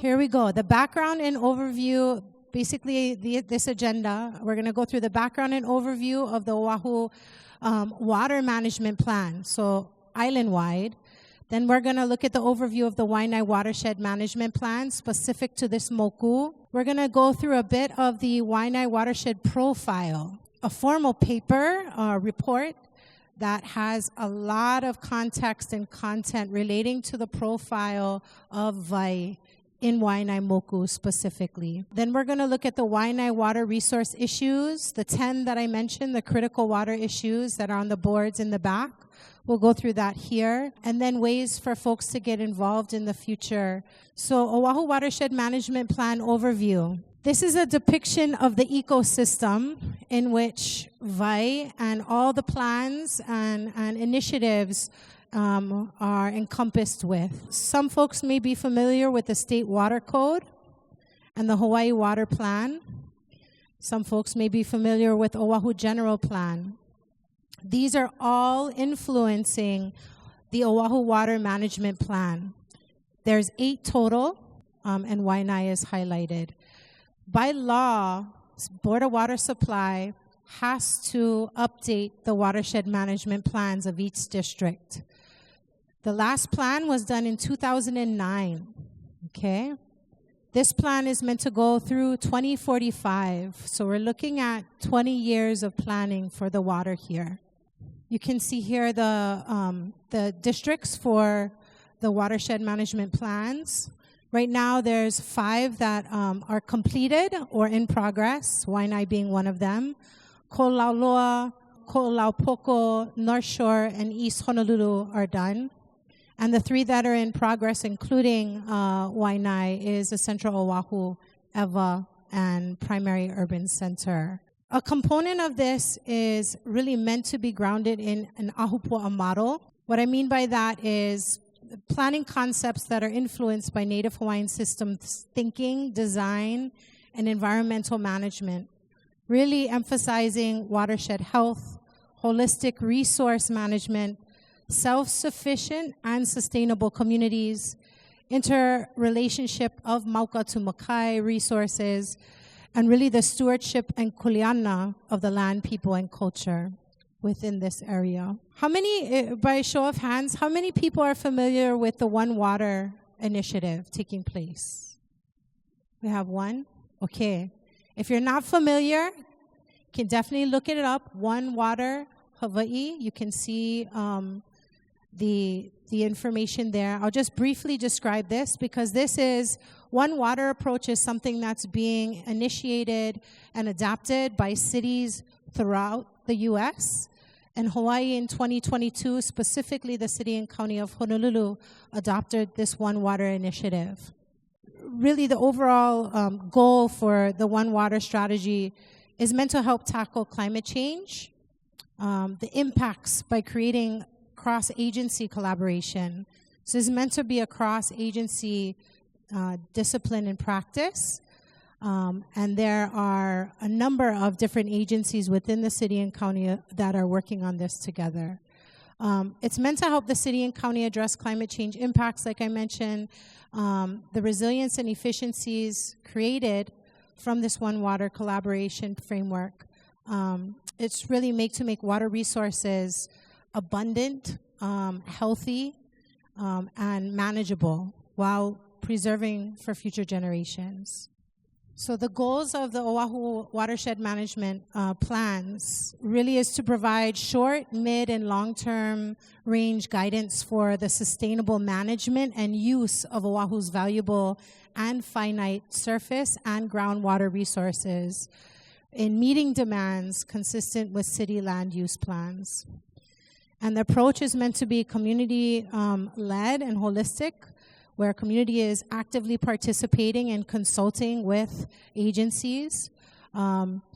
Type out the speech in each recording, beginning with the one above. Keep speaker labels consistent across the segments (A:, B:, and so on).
A: here we go. The background and overview, basically this agenda, we're going to go through the background and overview of the Oahu water management plan, so island-wide. Then we're going to look at the overview of the Waianae Watershed Management Plan specific to this moku. We're going to go through a bit of the Waianae Watershed Profile, a formal paper, report that has a lot of context and content relating to the profile of Vai in Waianae Moku specifically. Then we're going to look at the Waianae water resource issues, the 10 that I mentioned, the critical water issues that are on the boards in the back. We'll go through that here. And then ways for folks to get involved in the future. So Oahu Watershed Management Plan Overview. This is a depiction of the ecosystem in which Vai and all the plans and initiatives are encompassed with. Some folks may be familiar with the State Water Code and the Hawaii Water Plan. Some folks may be familiar with Oahu General Plan. These are all influencing the Oahu Water Management Plan. There's 8 total, and Waianae is highlighted. By law, Board of Water Supply has to update the watershed management plans of each district. The last plan was done in 2009, okay? This plan is meant to go through 2045, so we're looking at 20 years of planning for the water here. You can see here the districts for the watershed management plans. Right now, there's 5 that are completed or in progress, Waianae being one of them. Ko'olauloa, Ko'olaupoko, North Shore, and East Honolulu are done. And the 3 that are in progress, including Waianae, is the Central Oahu, Ewa, and Primary Urban Center. A component of this is really meant to be grounded in an ahupua'a model. What I mean by that is planning concepts that are influenced by Native Hawaiian systems thinking, design, and environmental management, really emphasizing watershed health, holistic resource management, self-sufficient and sustainable communities, interrelationship of Mauka to Makai resources, and really the stewardship and kuleana of the land, people, and culture within this area. How many, by show of hands, how many people are familiar with the One Water initiative taking place? We have 1? Okay. If you're not familiar, you can definitely look it up. One Water Hawaii. You can see the information there. I'll just briefly describe this because this is One Water approach is something that's being initiated and adapted by cities throughout the U.S. And Hawaii in 2022, specifically the city and county of Honolulu, adopted this One Water initiative. Really, the overall goal for the One Water strategy is meant to help tackle climate change, the impacts by creating cross-agency collaboration. So it's meant to be a cross-agency discipline and practice. And there are a number of different agencies within the city and county that are working on this together. It's meant to help the city and county address climate change impacts, like I mentioned, the resilience and efficiencies created from this One Water collaboration framework. It's really made to make water resources abundant, healthy, and manageable while preserving for future generations. So the goals of the Oahu Watershed Management plans really is to provide short, mid, and long-term range guidance for the sustainable management and use of Oahu's valuable and finite surface and groundwater resources in meeting demands consistent with city land use plans. And the approach is meant to be community-led and holistic, where community is actively participating and consulting with agencies,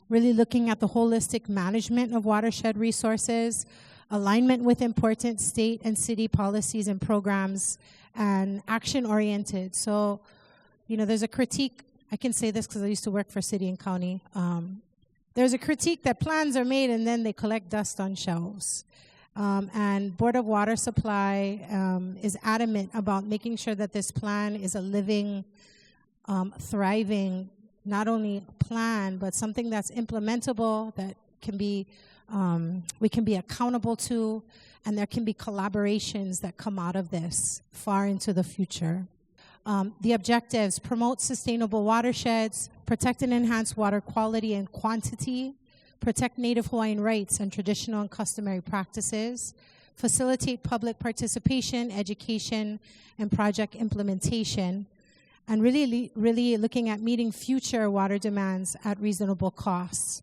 A: really looking at the holistic management of watershed resources, alignment with important state and city policies and programs, and action-oriented. So, you know, there's a critique. I can say this because I used to work for city and county. There's a critique that plans are made and then they collect dust on shelves. And Board of Water Supply is adamant about making sure that this plan is a living thriving, not only plan, but something that's implementable, that can be we can be accountable to, and there can be collaborations that come out of this far into the future. The objectives: promote sustainable watersheds, protect and enhance water quality and quantity, protect Native Hawaiian rights and traditional and customary practices, facilitate public participation, education, and project implementation, and really looking at meeting future water demands at reasonable costs.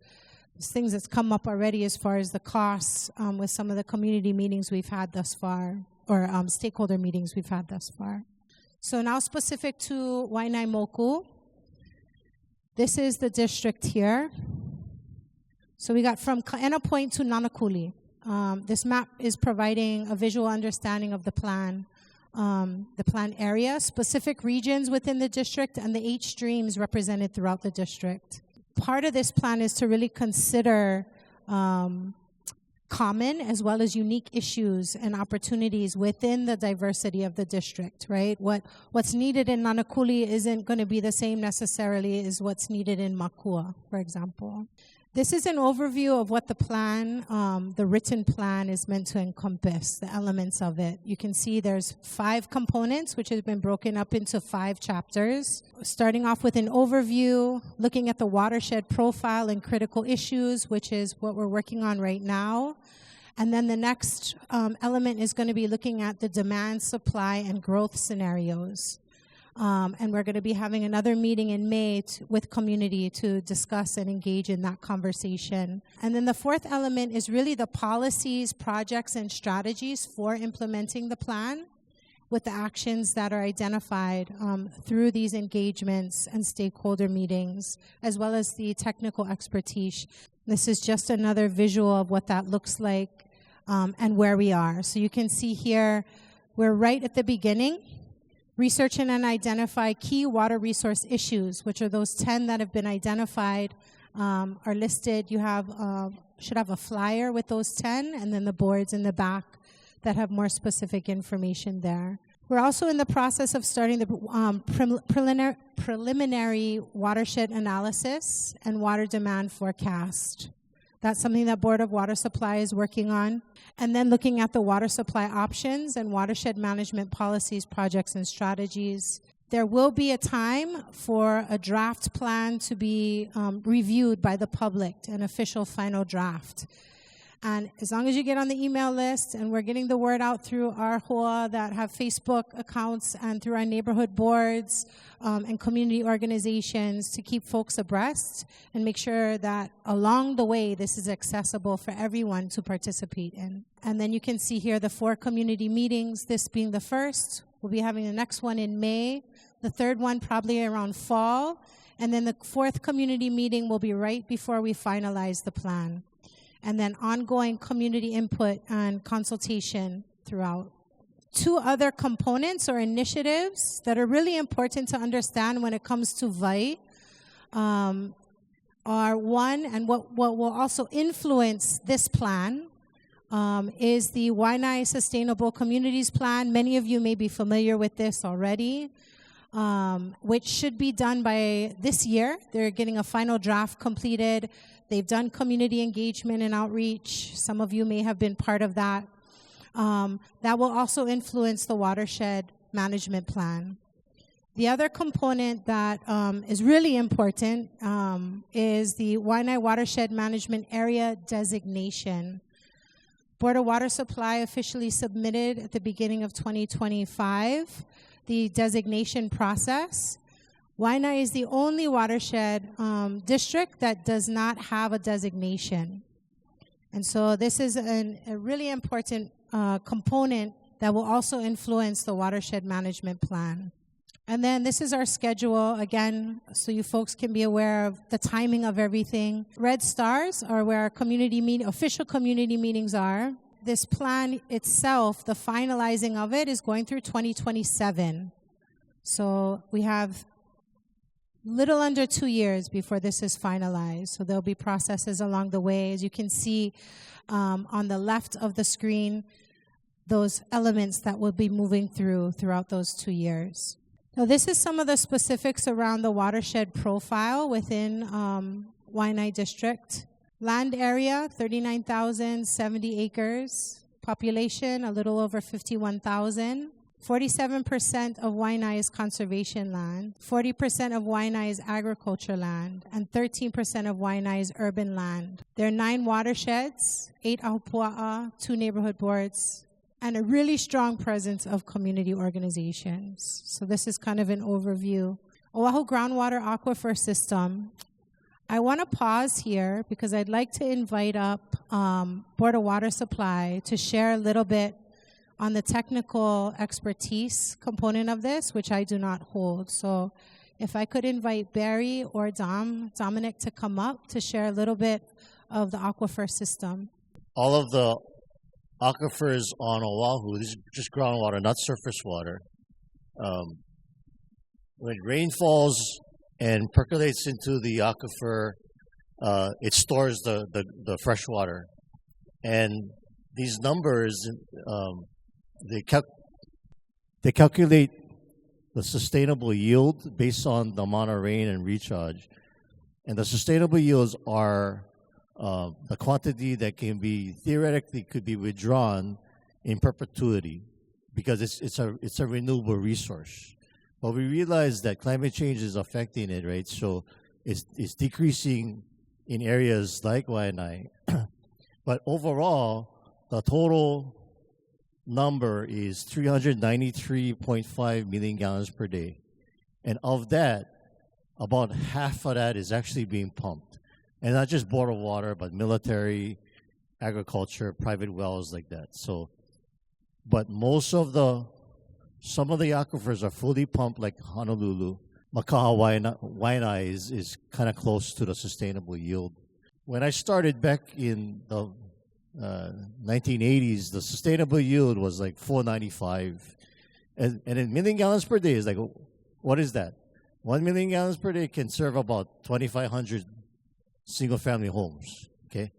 A: There's things that's come up already as far as the costs with some of the community meetings we've had thus far, or stakeholder meetings we've had thus far. So now specific to Waianae Moku, this is the district here. So we got from Kaena Point to Nanakuli. This map is providing a visual understanding of the plan area, specific regions within the district, and the 8 streams represented throughout the district. Part of this plan is to really consider common as well as unique issues and opportunities within the diversity of the district, right? What's needed in Nanakuli isn't going to be the same necessarily as what's needed in Makua, for example. This is an overview of what the plan, the written plan, is meant to encompass, the elements of it. You can see there's 5 components, which has been broken up into 5 chapters. Starting off with an overview, looking at the watershed profile and critical issues, which is what we're working on right now. And then the next element is going to be looking at the demand, supply, and growth scenarios. And we're going to be having another meeting in May with community to discuss and engage in that conversation. And then the 4th element is really the policies, projects, and strategies for implementing the plan, with the actions that are identified through these engagements and stakeholder meetings, as well as the technical expertise. This is just another visual of what that looks like and where we are. So you can see here, we're right at the beginning. Research and identify key water resource issues, which are those 10 that have been identified, are listed. You should have a flyer with those 10, and then the boards in the back that have more specific information there. We're also in the process of starting the preliminary watershed analysis and water demand forecast. That's something that Board of Water Supply is working on. And then looking at the water supply options and watershed management policies, projects, and strategies. There will be a time for a draft plan to be reviewed by the public, an official final draft. And as long as you get on the email list, and we're getting the word out through our HOA that have Facebook accounts and through our neighborhood boards and community organizations to keep folks abreast and make sure that along the way this is accessible for everyone to participate in. And then you can see here the 4 community meetings, this being the first. We'll be having the next one in May, the 3rd one probably around fall, and then the 4th community meeting will be right before we finalize the plan. And then ongoing community input and consultation throughout. 2 other components or initiatives that are really important to understand when it comes to VAI are one, and what will also influence this plan is the Waianae Sustainable Communities Plan. Many of you may be familiar with this already, which should be done by this year. They're getting a final draft completed. They've done community engagement and outreach. Some of you may have been part of that. That will also influence the watershed management plan. The other component that is really important is the Waianae Watershed Management Area designation. Board of Water Supply officially submitted at the beginning of 2025 the designation process. Waianae is the only watershed district that does not have a designation. And so this is a really important component that will also influence the watershed management plan. And then this is our schedule, again, so you folks can be aware of the timing of everything. Red stars are where our official community meetings are. This plan itself, the finalizing of it, is going through 2027. So we have little under 2 years before this is finalized. So there'll be processes along the way. As you can see on the left of the screen, those elements that will be moving throughout those 2 years. Now, this is some of the specifics around the watershed profile within Waianae District. Land area, 39,070 acres. Population, a little over 51,000. 47% of Waianae is conservation land. 40% of Waianae is agriculture land. And 13% of Waianae is urban land. There are 9 watersheds, 8 ahupua'a, 2 neighborhood boards, and a really strong presence of community organizations. So this is kind of an overview. Oahu groundwater aquifer system. I want to pause here because I'd like to invite up Board of Water Supply to share a little bit on the technical expertise component of this, which I do not hold. So if I could invite Barry or Dominic to come up to share a little bit of the aquifer system.
B: All of the aquifers on Oahu, this is just groundwater, not surface water. When rain falls and percolates into the aquifer, it stores the fresh water. And these numbers, they calculate the sustainable yield based on the amount of rain and recharge. And the sustainable yields are the quantity that can be theoretically could be withdrawn in perpetuity because it's a renewable resource. But we realize that climate change is affecting it, right? So it's decreasing in areas like Waianae. But overall, the total number is 393.5 million gallons per day. And of that, about half of that is actually being pumped. And not just bottled water, but military, agriculture, private wells like that. So, but some of the aquifers are fully pumped like Honolulu. Makaha Waianae is kind of close to the sustainable yield. When I started back in the 1980s, the sustainable yield was like 495. And in million gallons per day is like, what is that? 1 million gallons per day can serve about 2,500 single-family homes, okay?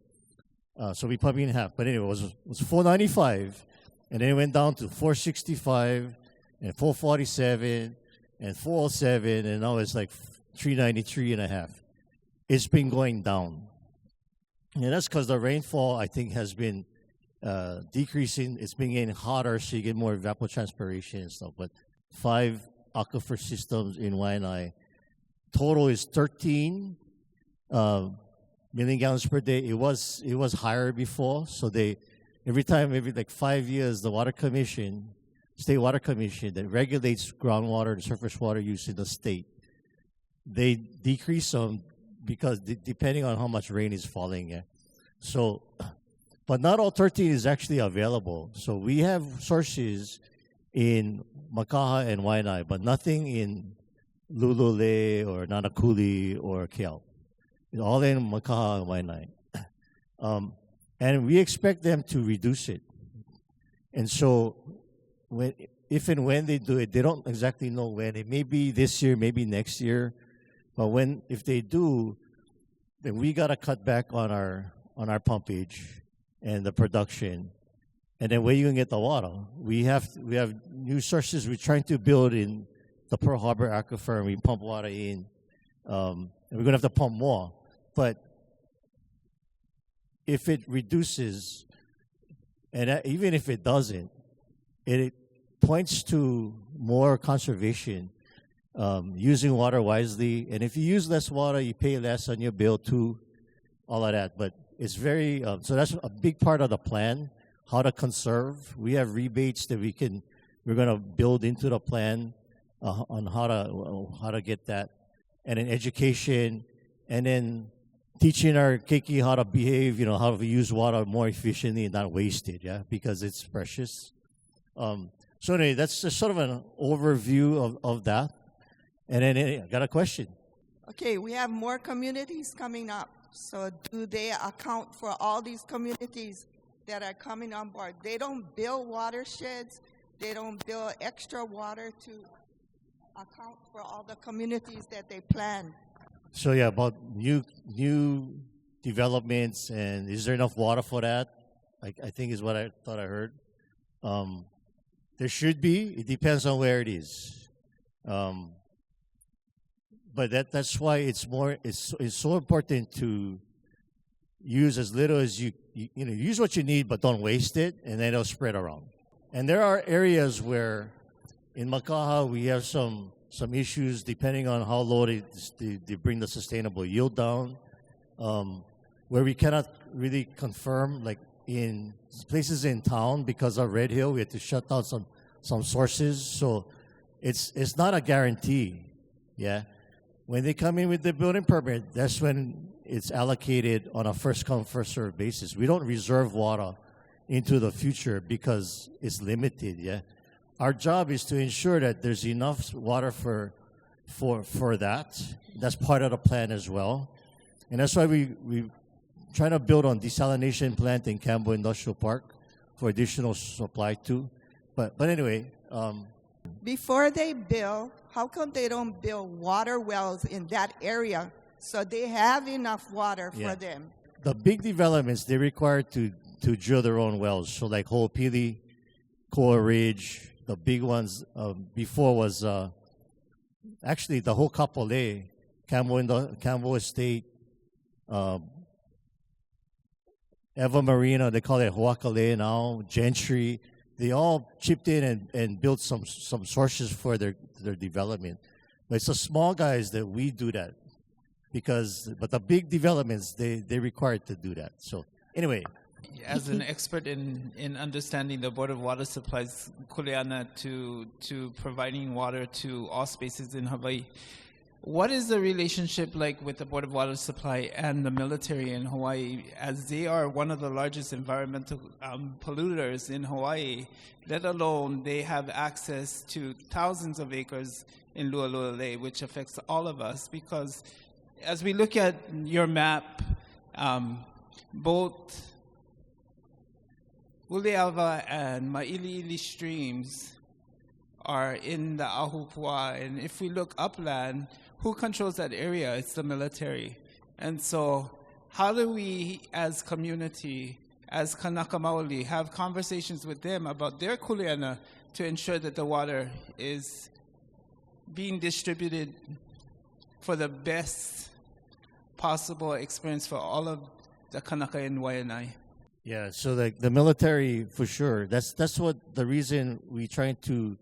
B: So we probably in half. But anyway, it was 495, and then it went down to 465, and 447, and 407, and now it's like 393 and a half. It's been going down. And that's because the rainfall, I think, has been decreasing. It's been getting hotter, so you get more evapotranspiration and stuff. But 5 aquifer systems in Waianae. Total is 13 million gallons per day. It was higher before, so every like 5 years, the State Water Commission that regulates groundwater and surface water use in the state, they decrease them because depending on how much rain is falling. Yeah. So, but not all 13 is actually available. So we have sources in Makaha and Waianae, but nothing in Lulule or Nanakuli or Keau. It's all in Makaha and Waianae. And we expect them to reduce it. And so if and when they do it, they don't exactly know when. It may be this year, maybe next year. But if they do, then we got to cut back on our pumpage and the production. And then where you can get the water? We have new sources we're trying to build in the Pearl Harbor aquifer, and we pump water in. And we're going to have to pump more. But if it reduces, and even if it doesn't, it points to more conservation, using water wisely. And if you use less water, you pay less on your bill too, all of that. But it's very, so that's a big part of the plan, how to conserve. We have rebates that we're going to build into the plan on how to get that. And in education, and then teaching our keiki how to behave, how to use water more efficiently and not waste it, yeah, because it's precious. So anyway, that's just sort of an overview of that. And then I got a question.
C: Okay, we have more communities coming up. So do they account for all these communities that are coming on board? They don't build watersheds. They don't build extra water to account for all the communities that they plan.
B: So yeah, about new developments, and is there enough water for that? I think is what I thought I heard. There should be. It depends on where it is. But that's why it's so important to use as little as you use what you need, but don't waste it, and then it'll spread around. And there are areas where in Makaha we have some issues depending on how low they bring the sustainable yield down, where we cannot really confirm, like in places in town because of Red Hill, we had to shut down some sources. So it's not a guarantee, yeah. When they come in with the building permit, that's when it's allocated on a first-come, first-served basis. We don't reserve water into the future because it's limited, yeah. Our job is to ensure that there's enough water for that. That's part of the plan as well. And that's why we trying to build on desalination plant in Cambo Industrial Park for additional supply too. But anyway.
C: Before they build, how come they don't build water wells in that area so they have enough water for them?
B: The big developments, they require to drill their own wells. So like Ho'opili, Koa Ridge, the big ones before was actually the whole Kapolei, Cambo Estate, Eva Marina, they call it Huakale now, Gentry. They all chipped in and built some sources for their development. But it's the small guys that we do that. But the big developments, they require to do that. So anyway.
D: As an expert in understanding the Board of Water Supply's kuleana to providing water to all spaces in Hawaii, what is the relationship like with the Board of Water Supply and the military in Hawaii, as they are one of the largest environmental polluters in Hawaii, let alone they have access to thousands of acres in Lualua, which affects all of us? Because as we look at your map, both Uleava and Mailiili streams are in the Ahupua, and if we look upland, who controls that area? It's the military. And so how do we, as community, as Kanaka Maoli, have conversations with them about their kuleana to ensure that the water is being distributed for the best possible experience for all of the Kanaka in Waianae?
B: Yeah, so the military, for sure. That's what the reason we trying to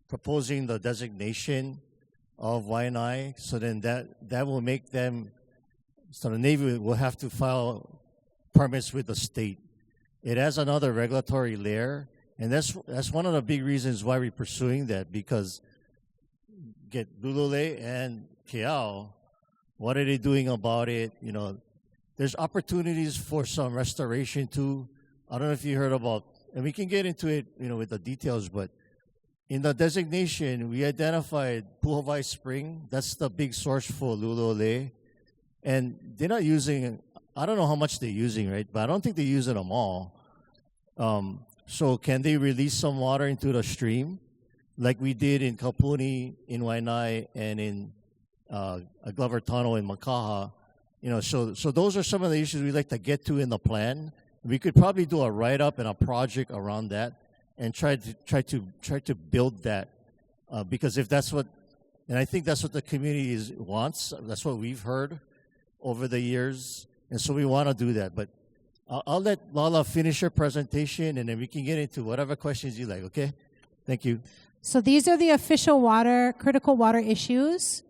B: proposing the designation of Waianae, so then that will make them, so the Navy will have to file permits with the state. It has another regulatory layer, and that's one of the big reasons why we're pursuing that, because get Lulule and Keao, what are they doing about it? You know, there's opportunities for some restoration too. I don't know if you heard about, and we can get into it, with the details, but in the designation, we identified Puhawai Spring. That's the big source for Lulule. And they're not using, I don't know how much they're using, right? But I don't think they're using them all. So can they release some water into the stream like we did in Kapuni, in Waianae, and in Glover Tunnel in Makaha? So those are some of the issues we'd like to get to in the plan. We could probably do a write-up and a project around that and try to build that, because if that's what, and I think that's what the community wants. That's what we've heard over the years, and so we want to do that. But I'll let Lala finish her presentation, and then we can get into whatever questions you like. Okay, thank you.
A: So these are the official critical water issues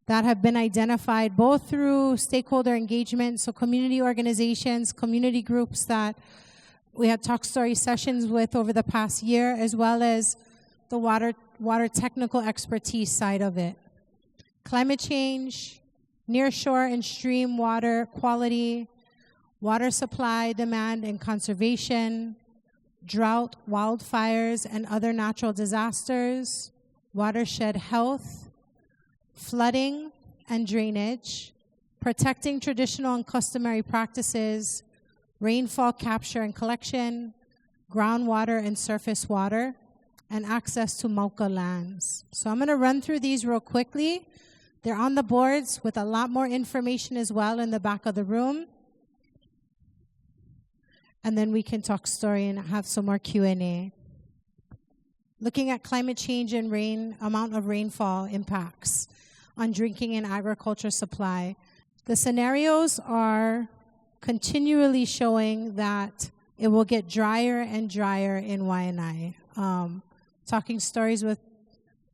A: that have been identified both through stakeholder engagement, so community organizations, community groups that we had talk story sessions with over the past year, as well as the water technical expertise side of it. Climate change, nearshore and stream water quality, water supply, demand, and conservation, drought, wildfires, and other natural disasters, watershed health, flooding and drainage, protecting traditional and customary practices, rainfall capture and collection, groundwater and surface water, and access to Mauka lands. So I'm going to run through these real quickly. They're on the boards with a lot more information as well in the back of the room. And then we can talk story and have some more Q&A. looking at climate change and amount of rainfall impacts on drinking and agriculture supply. The scenarios are continually showing that it will get drier and drier in Waianae. Talking stories with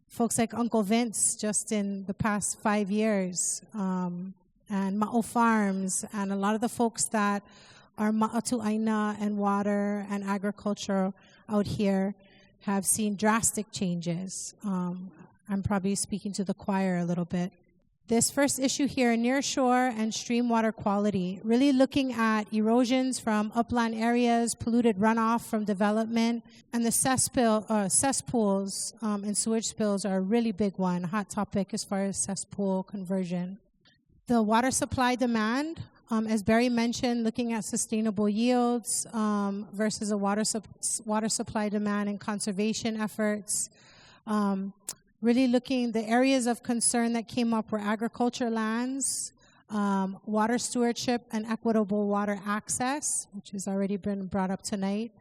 A: folks like Uncle Vince just in the past 5 years, and Ma'o Farms, and a lot of the folks that are Ma'atu'aina and water and agriculture out here have seen drastic changes. I'm probably speaking to the choir a little bit. This first issue here, nearshore and stream water quality, really looking at erosions from upland areas, polluted runoff from development, and the cesspools and sewage spills are a really big one, hot topic as far as cesspool conversion. The water supply demand, as Barry mentioned, looking at sustainable yields versus a water supply demand and conservation efforts. Really looking, the areas of concern that came up were agriculture lands, water stewardship and equitable water access, which has already been brought up tonight,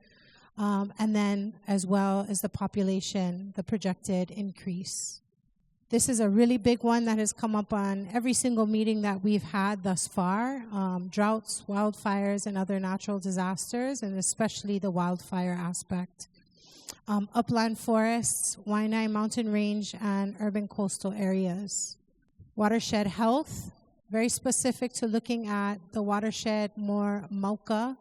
A: and then as well as the population, the projected increase. This is a really big one that has come up on every single meeting that we've had thus far, droughts, wildfires, and other natural disasters, and especially the wildfire aspect. Upland forests, Waianae mountain range, and urban coastal areas. Watershed health, very specific to looking at the watershed more Mauka,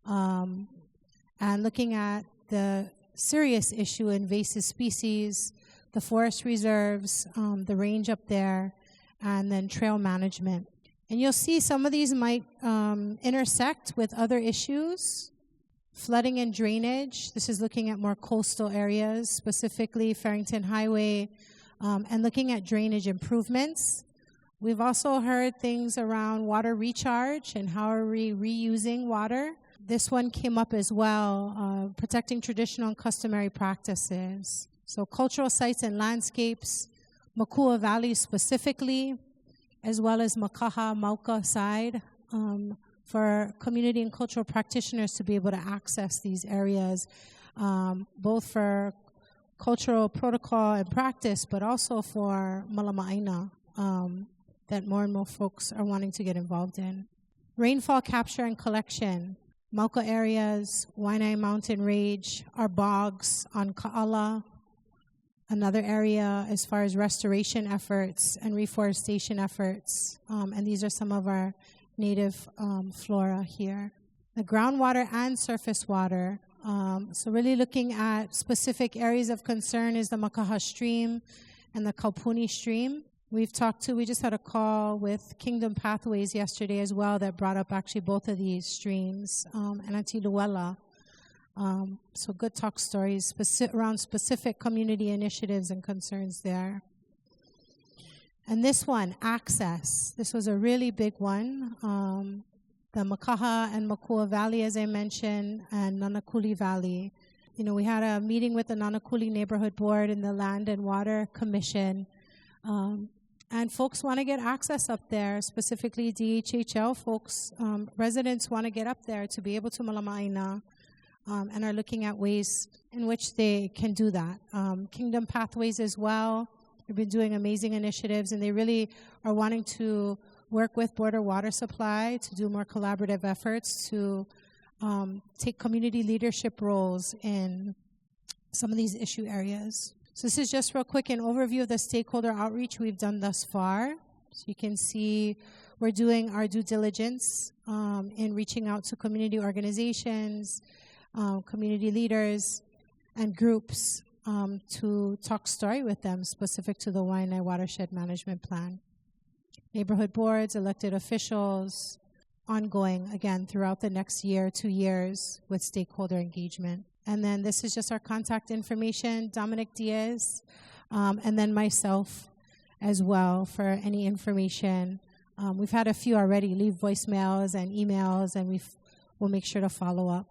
A: and looking at the serious issue, invasive species, the forest reserves, the range up there, and then trail management. And you'll see some of these might intersect with other issues. Flooding and drainage, this is looking at more coastal areas, specifically Farrington Highway, and looking at drainage improvements. We've also heard things around water recharge and how are we reusing water. This one came up as well, protecting traditional and customary practices. So cultural sites and landscapes, Makua Valley specifically, as well as Makaha, Mauka side, for community and cultural practitioners to be able to access these areas, both for cultural protocol and practice, but also for Malama'aina, that more and more folks are wanting to get involved in. Rainfall capture and collection, Mauka areas, Waianae Mountain Range, our bogs on Ka'ala, another area as far as restoration efforts and reforestation efforts, and these are some of our native flora here. The groundwater and surface water. So really looking at specific areas of concern is the Makaha Stream and the Kaupuni Stream. We just had a call with Kingdom Pathways yesterday as well that brought up actually both of these streams, and Auntie Luella. So good talk stories around specific community initiatives and concerns there. And this one, access. This was a really big one. The Makaha and Makua Valley, as I mentioned, and Nanakuli Valley. You know, we had a meeting with the Nanakuli Neighborhood Board and the Land and Water Commission. And folks want to get access up there, specifically DHHL folks. Residents want to get up there to be able to Malama'aina, and are looking at ways in which they can do that. Kingdom Pathways as well. They've been doing amazing initiatives, and they really are wanting to work with Border Water Supply to do more collaborative efforts to take community leadership roles in some of these issue areas. So this is just real quick an overview of the stakeholder outreach we've done thus far. So you can see we're doing our due diligence in reaching out to community organizations, community leaders, and groups to talk story with them specific to the Waianae Watershed Management Plan. Neighborhood boards, elected officials, ongoing, again, throughout the next year, 2 years with stakeholder engagement. And then this is just our contact information, Dominic Diaz, and then myself as well for any information. We've had a few already leave voicemails and emails, and we'll make sure to follow up.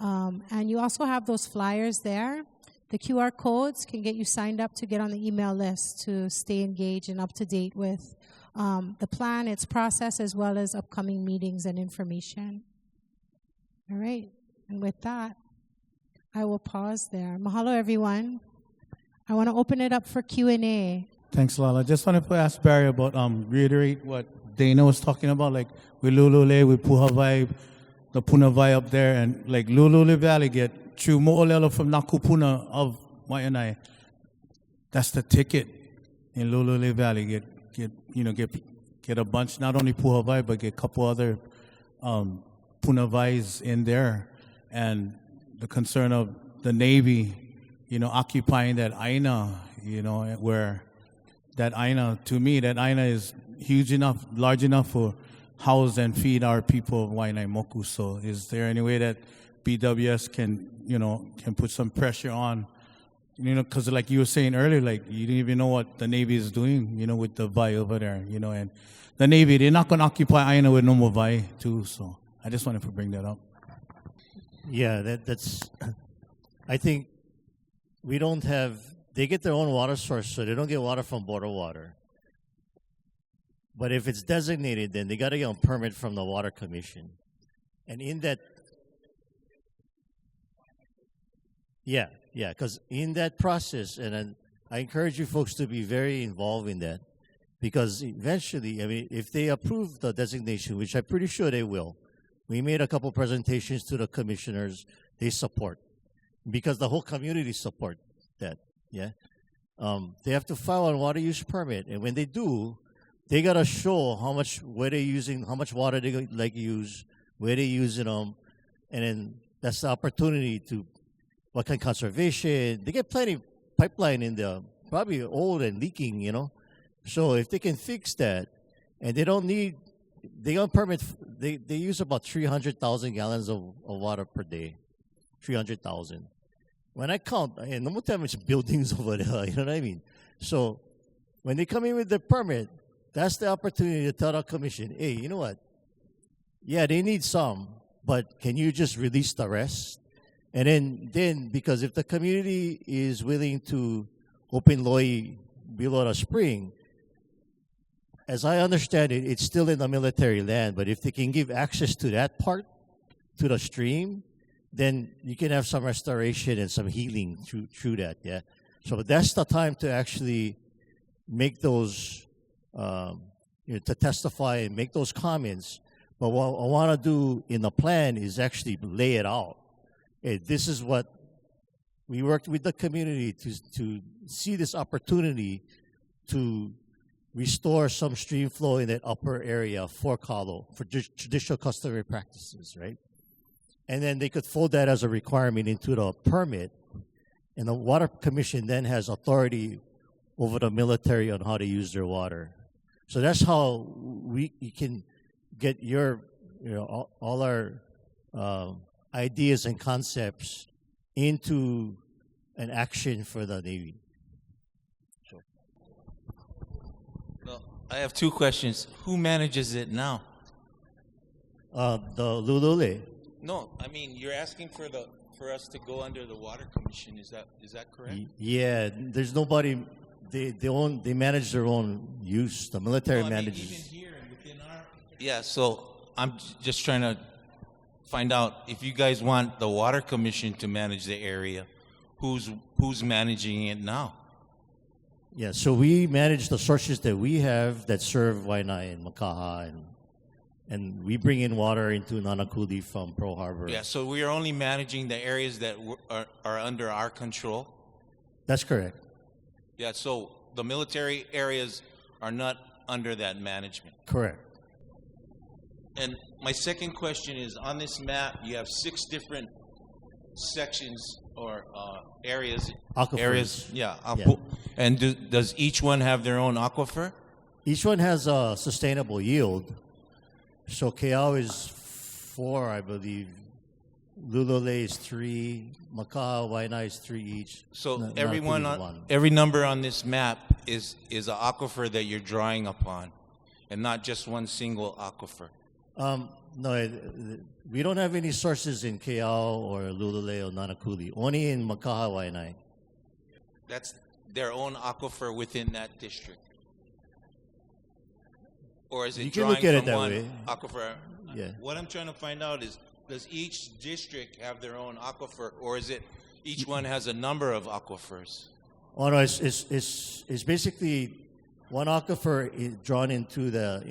A: And you also have those flyers there. The QR codes can get you signed up to get on the email list to stay engaged and up to date with the plan, its process, as well as upcoming meetings and information. All right. And with that, I will pause there. Mahalo, everyone. I want to open it up for Q&A.
E: Thanks, Lala. Just wanted to ask Barry about, reiterate what Dana was talking about, like with Lulule, with Puhavai, the Punavai up there, and like Lulule Valley get through Mo'olelo from Nakupuna of Waianae. That's the ticket in Lulule Valley. Get a bunch, not only Puhavai, but get a couple other Punavais in there. And the concern of the Navy, occupying that Aina, where that Aina, to me, that Aina is huge enough, large enough for house and feed our people of Waianae Moku. So is there any way that BWS can put some pressure on, because like you were saying earlier, like you didn't even know what the Navy is doing, with the Vai over there, and the Navy, they're not going to occupy Aina with no more Vai too. So I just wanted to bring that up.
B: Yeah, that's. I think we don't have. They get their own water source, so they don't get water from border water. But if it's designated, then they got to get a permit from the Water Commission, and in that. Yeah, because in that process, and I encourage you folks to be very involved in that, because eventually, I mean, if they approve the designation, which I'm pretty sure they will, we made a couple presentations to the commissioners, they support, because the whole community support that, yeah. They have to file a water use permit, and when they do, they got to show how much water they like use, where they using them, and then that's the opportunity to what kind of conservation. They get plenty of pipeline in there, probably old and leaking, So if they can fix that, and they don't permit, they use about 300,000 gallons of water per day, 300,000. When I count, and no more time it's buildings over there, you know what I mean? So when they come in with the permit, that's the opportunity to tell the commission, hey, you know what? Yeah, they need some, but can you just release the rest? And then because if the community is willing to open Loi below the spring, as I understand it, it's still in the military land, but if they can give access to that part, to the stream, then you can have some restoration and some healing through that, yeah? So that's the time to actually make those, to testify and make those comments. But what I want to do in the plan is actually lay it out. Hey, this is what we worked with the community to see this opportunity to restore some stream flow in that upper area for Kalo, for traditional customary practices, right? And then they could fold that as a requirement into the permit, and the Water Commission then has authority over the military on how to use their water. So that's how you can get all our ideas and concepts into an action for the Navy. So.
F: Well, I have two questions. Who manages it now?
B: The Lulule.
F: No, I mean you're asking for us to go under the Water Commission. Is that correct?
B: Yeah, there's nobody. They manage their own use. The military manages.
F: Even here within our. Yeah, so I'm just trying to find out if you guys want the Water Commission to manage the area, who's managing it now?
B: Yeah, so we manage the sources that we have that serve Waianae and Makaha, and we bring in water into Nanakuli from Pearl Harbor.
F: Yeah, so we are only managing the areas that are under our control?
B: That's correct.
F: Yeah, so the military areas are not under that management?
B: Correct.
F: And my second question is, on this map, you have 6 different sections or areas.
B: Aquifers.
F: Areas, yeah.
B: Yeah.
F: And does each one have their own aquifer?
B: Each one has a sustainable yield. So Keao is 4, I believe. Lulule is 3. Makaha, Waianae is 3 each.
F: So every number on this map is an aquifer that you're drawing upon, and not just one single aquifer.
B: No, we don't have any sources in Keao or Lulule or Nanakuli. Only in Makaha, Waianae.
F: That's their own aquifer within that district. Or is it
B: You can
F: drawing
B: look at it
F: from
B: that
F: one
B: way.
F: aquifer?
B: Yeah.
F: What I'm trying to find out is, does each district have their own aquifer, or is it Each one has a number of aquifers.
B: Oh no, it's basically one aquifer is drawn into the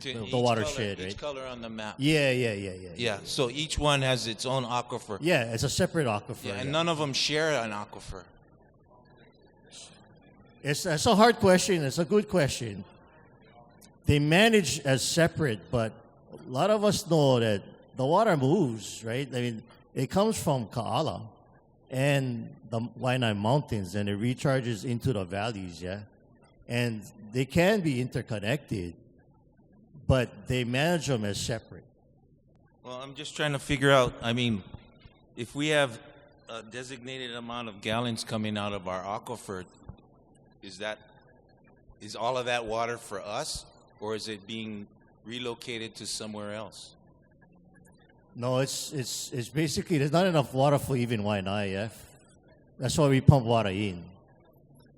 B: the watershed,
F: Each
B: right?
F: color on the map.
B: Yeah.
F: Yeah, so each one has its own aquifer.
B: Yeah, it's a separate aquifer.
F: Yeah, and
B: yeah.
F: none of them share an aquifer.
B: It's a hard question. It's a good question. They manage as separate, but a lot of us know that the water moves, right? I mean, it comes from Ka'ala and the Waianae Mountains, and it recharges into the valleys, yeah? And they can be interconnected, but they manage them as separate.
F: Well, I'm just trying to figure out, I mean, if we have a designated amount of gallons coming out of our aquifer, is all of that water for us, or is it being relocated to somewhere else?
B: No, it's basically there's not enough water for even Waianae, yeah? That's why we pump water in.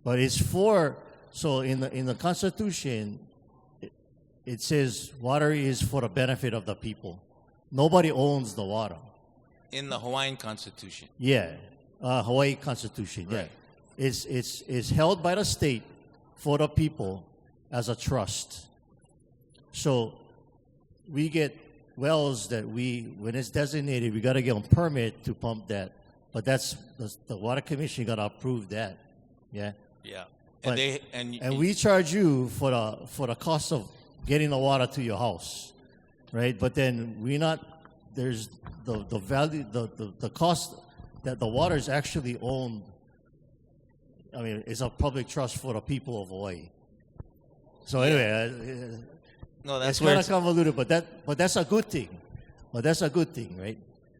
B: But it's for, so in the Constitution, it says water is for the benefit of the people. Nobody owns the water.
F: In the Hawaiian Constitution.
B: Yeah, Hawaii Constitution. Yeah,
F: Right.
B: it's held by the state for the people as a trust. So we get wells that when it's designated, we got to get a permit to pump that. But that's the Water Commission got to approve that. Yeah.
F: Yeah.
B: But-
F: And
B: And we charge you for the cost of getting the water to your house, right? But then there's the value, the cost that the water is actually owned. I mean, it's a public trust for the people of Hawaii. So anyway,
F: no,
B: it's
F: that's where
B: kind of
F: it's,
B: convoluted, but that's a good thing. But that's a good thing, right?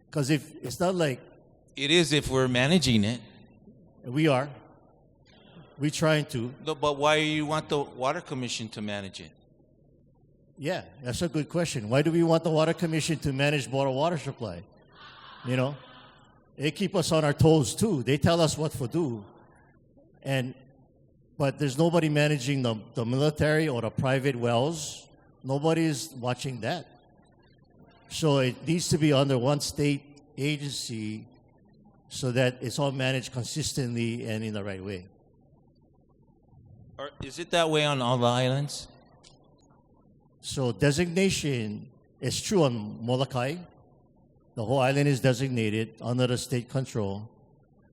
B: Because if it's not like
F: it is if we're managing it.
B: we're trying to.
F: No, but why do you want the Water Commission to manage it?
B: Yeah, that's a good question. Why do we want the Water Commission to manage water supply? You know, they keep us on our toes too. They tell us what to do, but there's nobody managing the military or the private wells. Nobody's watching that. So it needs to be under one state agency so that it's all managed consistently and in the right way.
F: Or is it that way on all the islands?
B: So designation is true on Molokai. The whole island is designated under the state control.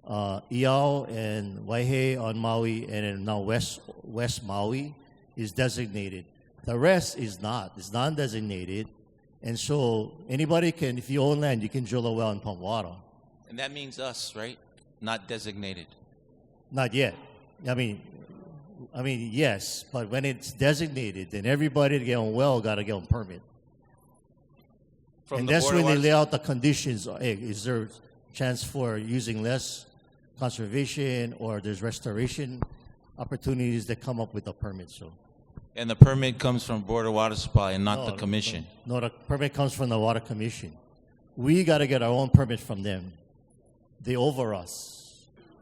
B: Iao and Waihe on Maui, and then now West Maui is designated. The rest is not. It's non-designated. And so anybody can, if you own land, you can drill a well and pump water.
F: And that means us, right? Not designated.
B: Not yet. I mean, yes, but when it's designated, then everybody to get on well got to get on permit.
F: From
B: And
F: the
B: that's
F: Board
B: when
F: of
B: they
F: Waters-
B: lay out the conditions. Hey, is there a chance for using less conservation, or there's restoration opportunities that come up with the permit? So,
F: And the permit comes from Board of Water Supply and not the commission.
B: No, the permit comes from the Water Commission. We got to get our own permit from them. They over us.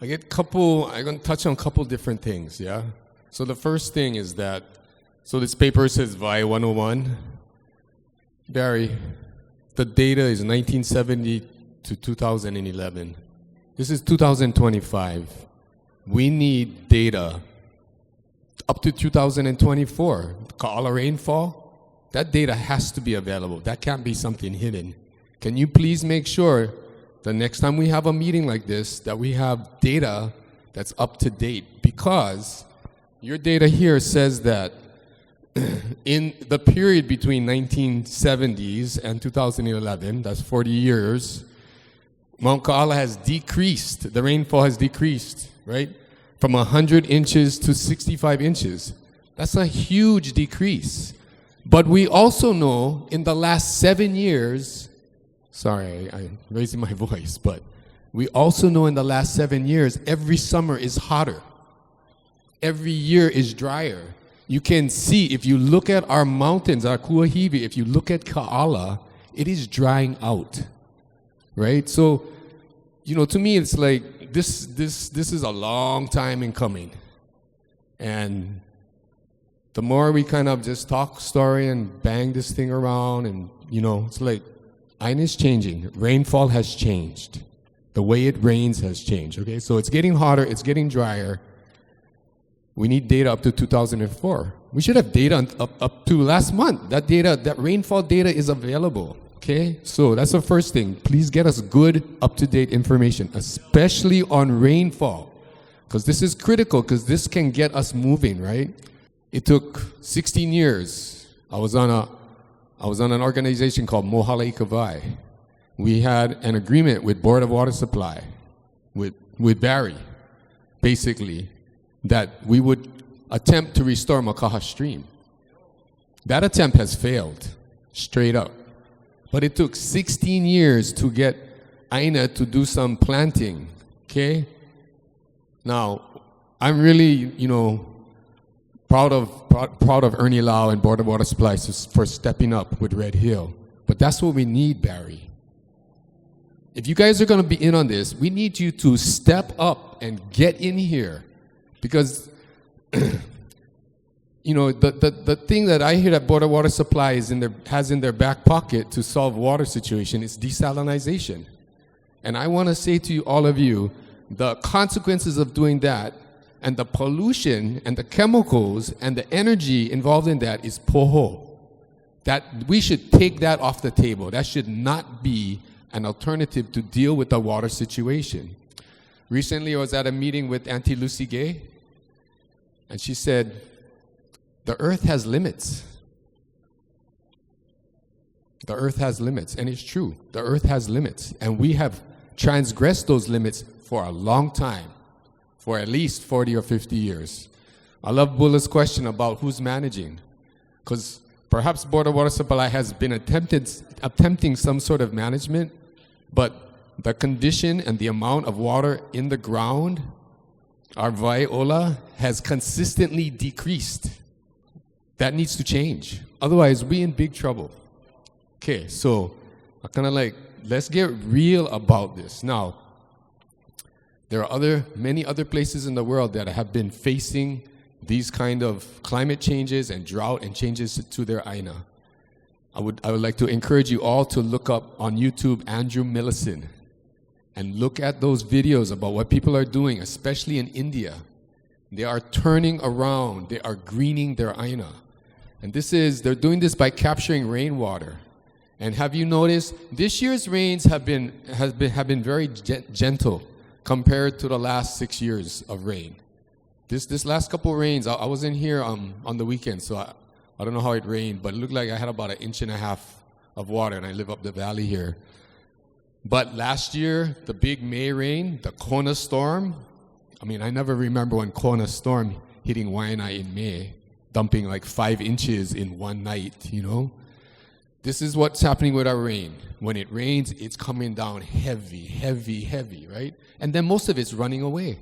G: I'm going to touch on a couple different things, yeah? So the first thing is that, so this paper says VI 101. Barry, the data is 1970 to 2011. This is 2025. We need data up to 2024. Ka'ala rainfall, that data has to be available. That can't be something hidden. Can you please make sure the next time we have a meeting like this that we have data that's up to date? Because your data here says that in the period between 1970s and 2011, that's 40 years, Mount Ka'ala has decreased. The rainfall has decreased, right? From 100 inches to 65 inches. That's a huge decrease. But we also know in the last 7 years, sorry, I'm raising my voice, but we also know in the last 7 years, every summer is hotter. Every year is drier. You can see, if you look at our mountains, our Kuahivi, if you look at Ka'ala, it is drying out, right? So, to me, it's like this is a long time in coming. And the more we kind of just talk story and bang this thing around, and, it's like, Aina is changing. Rainfall has changed. The way it rains has changed, okay? So it's getting hotter, it's getting drier. We need data up to 2004. We should have data up to last month. That data, that rainfall data is available, okay? So that's the first thing. Please get us good, up-to-date information, especially on rainfall, because this is critical, because this can get us moving, right? It took 16 years. I was on an organization called Mohala Ikavai. We had an agreement with Board of Water Supply, with Barry, basically, that we would attempt to restore Makaha Stream. That attempt has failed, straight up. But it took 16 years to get Aina to do some planting, okay? Now, I'm really, proud of Ernie Lau and Board of Water Supply for stepping up with Red Hill. But that's what we need, Barry. If you guys are going to be in on this, we need you to step up and get in here. Because, the thing that I hear that Board of Water Supply has in their back pocket to solve water situation is desalinization. And I want to say to all of you, the consequences of doing that and the pollution and the chemicals and the energy involved in that is poho. That we should take that off the table. That should not be an alternative to deal with the water situation. Recently, I was at a meeting with Auntie Lucy Gay, and she said, the earth has limits. The earth has limits, and it's true. The earth has limits, and we have transgressed those limits for a long time, for at least 40 or 50 years. I love Bulla's question about who's managing, because perhaps Board of Water Supply has been attempting some sort of management, but the condition and the amount of water in the ground, our Waiaola, has consistently decreased. That needs to change. Otherwise, we're in big trouble. Okay, so I kind of let's get real about this. Now, there are many other places in the world that have been facing these kind of climate changes and drought and changes to their Aina. I would like to encourage you all to look up on YouTube Andrew Millison and look at those videos about what people are doing, especially in India. They are turning around. They are greening their Aina. And they're doing this by capturing rainwater. And have you noticed, this year's rains have been very gentle compared to the last 6 years of rain. This last couple of rains, I was in here on the weekend, so I don't know how it rained, but it looked like I had about 1.5 inches of water, and I live up the valley here. But last year, the big May rain, the Kona storm, I never remember when Kona storm hitting Waianae in May, dumping like 5 inches in one night, This is what's happening with our rain. When it rains, it's coming down heavy, heavy, heavy, right? And then most of it's running away,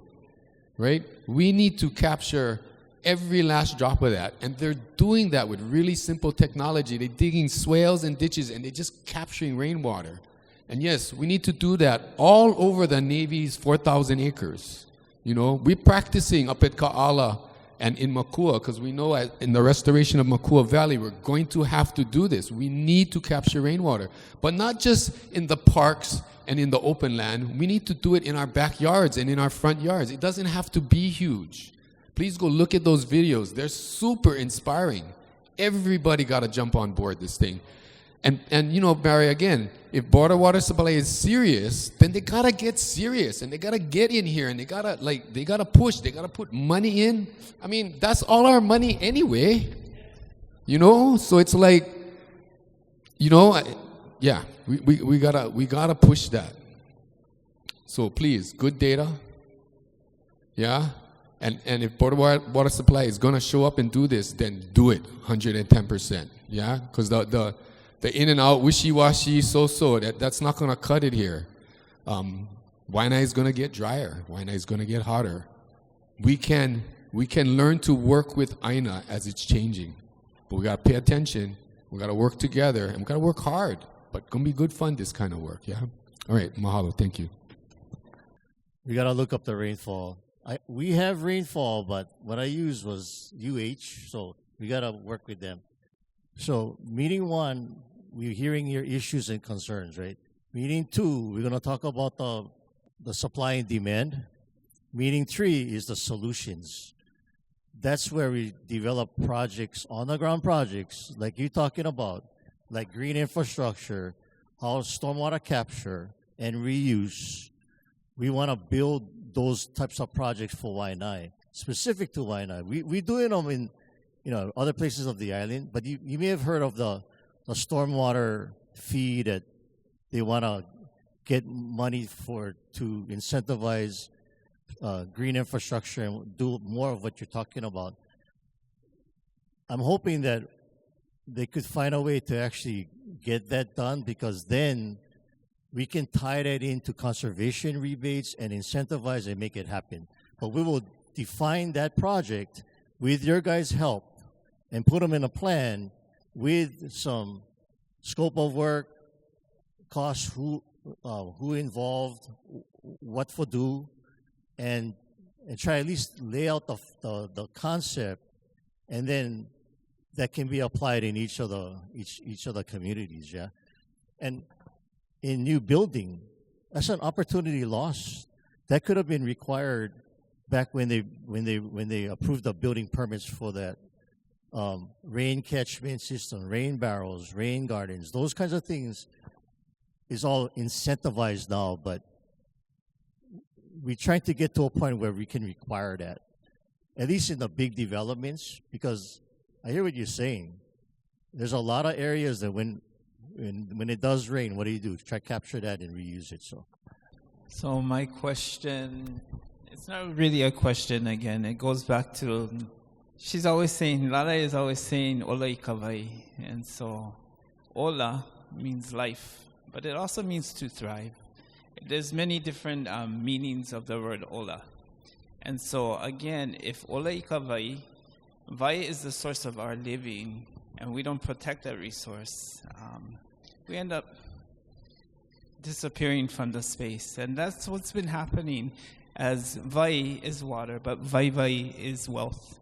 G: right? We need to capture every last drop of that. And they're doing that with really simple technology. They're digging swales and ditches, and they're just capturing rainwater. And yes, we need to do that all over the Navy's 4,000 acres. We're practicing up at Ka'ala and in Makua, because we know in the restoration of Makua Valley, we're going to have to do this. We need to capture rainwater. But not just in the parks and in the open land. We need to do it in our backyards and in our front yards. It doesn't have to be huge. Please go look at those videos. They're super inspiring. Everybody got to jump on board this thing. And Barry, again, if Board of Water Supply is serious, then they got to get serious, and they got to get in here, and they got to push, they got to put money in. That's all our money anyway. So it's like, we got to push that. So please, good data. Yeah? And if Board of Water Supply is going to show up and do this, then do it 110%. Yeah? Because the in and out, wishy-washy, so-so, that's not going to cut it here. Waianae is going to get drier. Waianae is going to get hotter. We can learn to work with Aina as it's changing. But we got to pay attention. We got to work together. And we got to work hard. But it's going to be good fun, this kind of work. Yeah? All right. Mahalo. Thank you.
B: We got to look up the rainfall. We have rainfall, but what I used was UH, so we got to work with them. So meeting 1, we're hearing your issues and concerns, right? Meeting 2, we're going to talk about the the supply and demand. Meaning 3 is the solutions. That's where we develop projects, on-the-ground projects, like you're talking about, like green infrastructure, how stormwater capture and reuse. We want to build those types of projects for Waianae, specific to Waianae. We do them in other places of the island, but you may have heard of the stormwater fee that they want to get money for to incentivize green infrastructure and do more of what you're talking about. I'm hoping that they could find a way to actually get that done, because then we can tie that into conservation rebates and incentivize and make it happen. But we will define that project with your guys' help and put them in a plan with some scope of work, costs, who involved, what for do, and try at least lay out the concept, and then that can be applied in each of the communities, yeah. And in new building, that's an opportunity lost. That could have been required back when they approved the building permits for that rain catchment system, rain barrels, rain gardens, those kinds of things is all incentivized now, but we're trying to get to a point where we can require that, at least in the big developments, because I hear what you're saying. There's a lot of areas that when it does rain, what do? Try to capture that and reuse it.
D: So my question, it's not really a question again. It goes back to, she's always saying, Lala is always saying, Ola ikawai. And so, Ola means life, but it also means to thrive. There's many different meanings of the word Ola. And so, again, if Ola ikawai, Vai is the source of our living, and we don't protect that resource, we end up disappearing from the space. And that's what's been happening, as Vai is water, but Vai is wealth.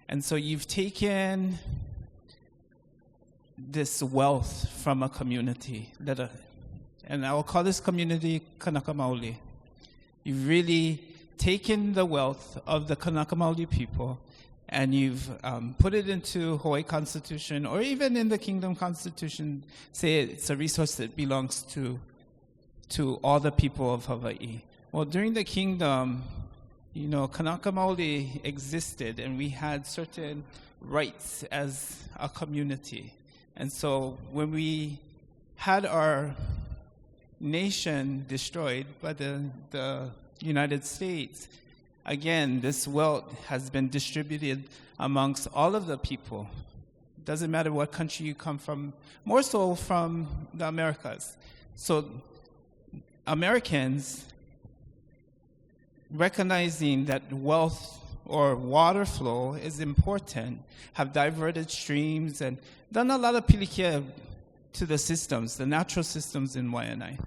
D: And so you've taken this wealth from a community, and I will call this community Kanaka Maoli. You've really taken the wealth of the Kanaka Maoli people, and you've put it into Hawaii Constitution, or even in the Kingdom Constitution, say it's a resource that belongs to all the people of Hawaii. Well, during the Kingdom, Kanaka Maoli existed, and we had certain rights as a community. And so when we had our nation destroyed by the United States, again, this wealth has been distributed amongst all of the people. Doesn't matter what country you come from, more so from the Americas. So Americans, recognizing that wealth or water flow is important, have diverted streams and done a lot of pilikia to the systems, the natural systems in Waianae.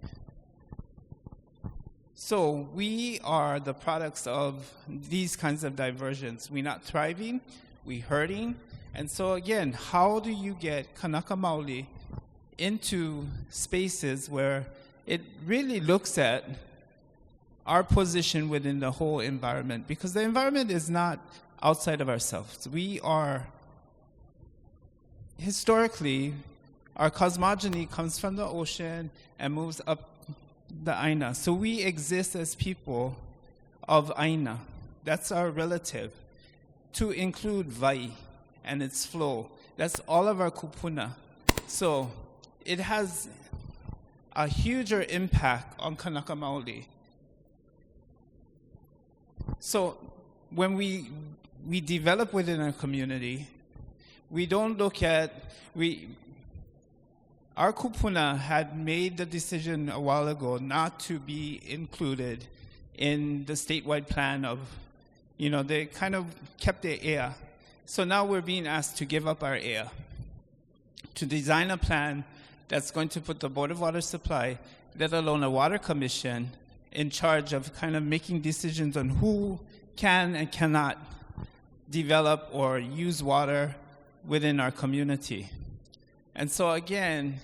D: So we are the products of these kinds of diversions. We're not thriving, we're hurting. And so again, how do you get Kanaka Maoli into spaces where it really looks at our position within the whole environment? Because the environment is not outside of ourselves. We are, historically, our cosmogony comes from the ocean and moves up the Aina. So we exist as people of Aina. That's our relative. To include Vai and its flow. That's all of our kupuna. So it has a huger impact on Kanaka Maoli. So when we develop within our community, we don't look at, our kupuna had made the decision a while ago not to be included in the statewide plan of, they kind of kept their ea. So now we're being asked to give up our ea, to design a plan that's going to put the Board of Water Supply, let alone a water commission, in charge of kind of making decisions on who can and cannot develop or use water within our community. And so again,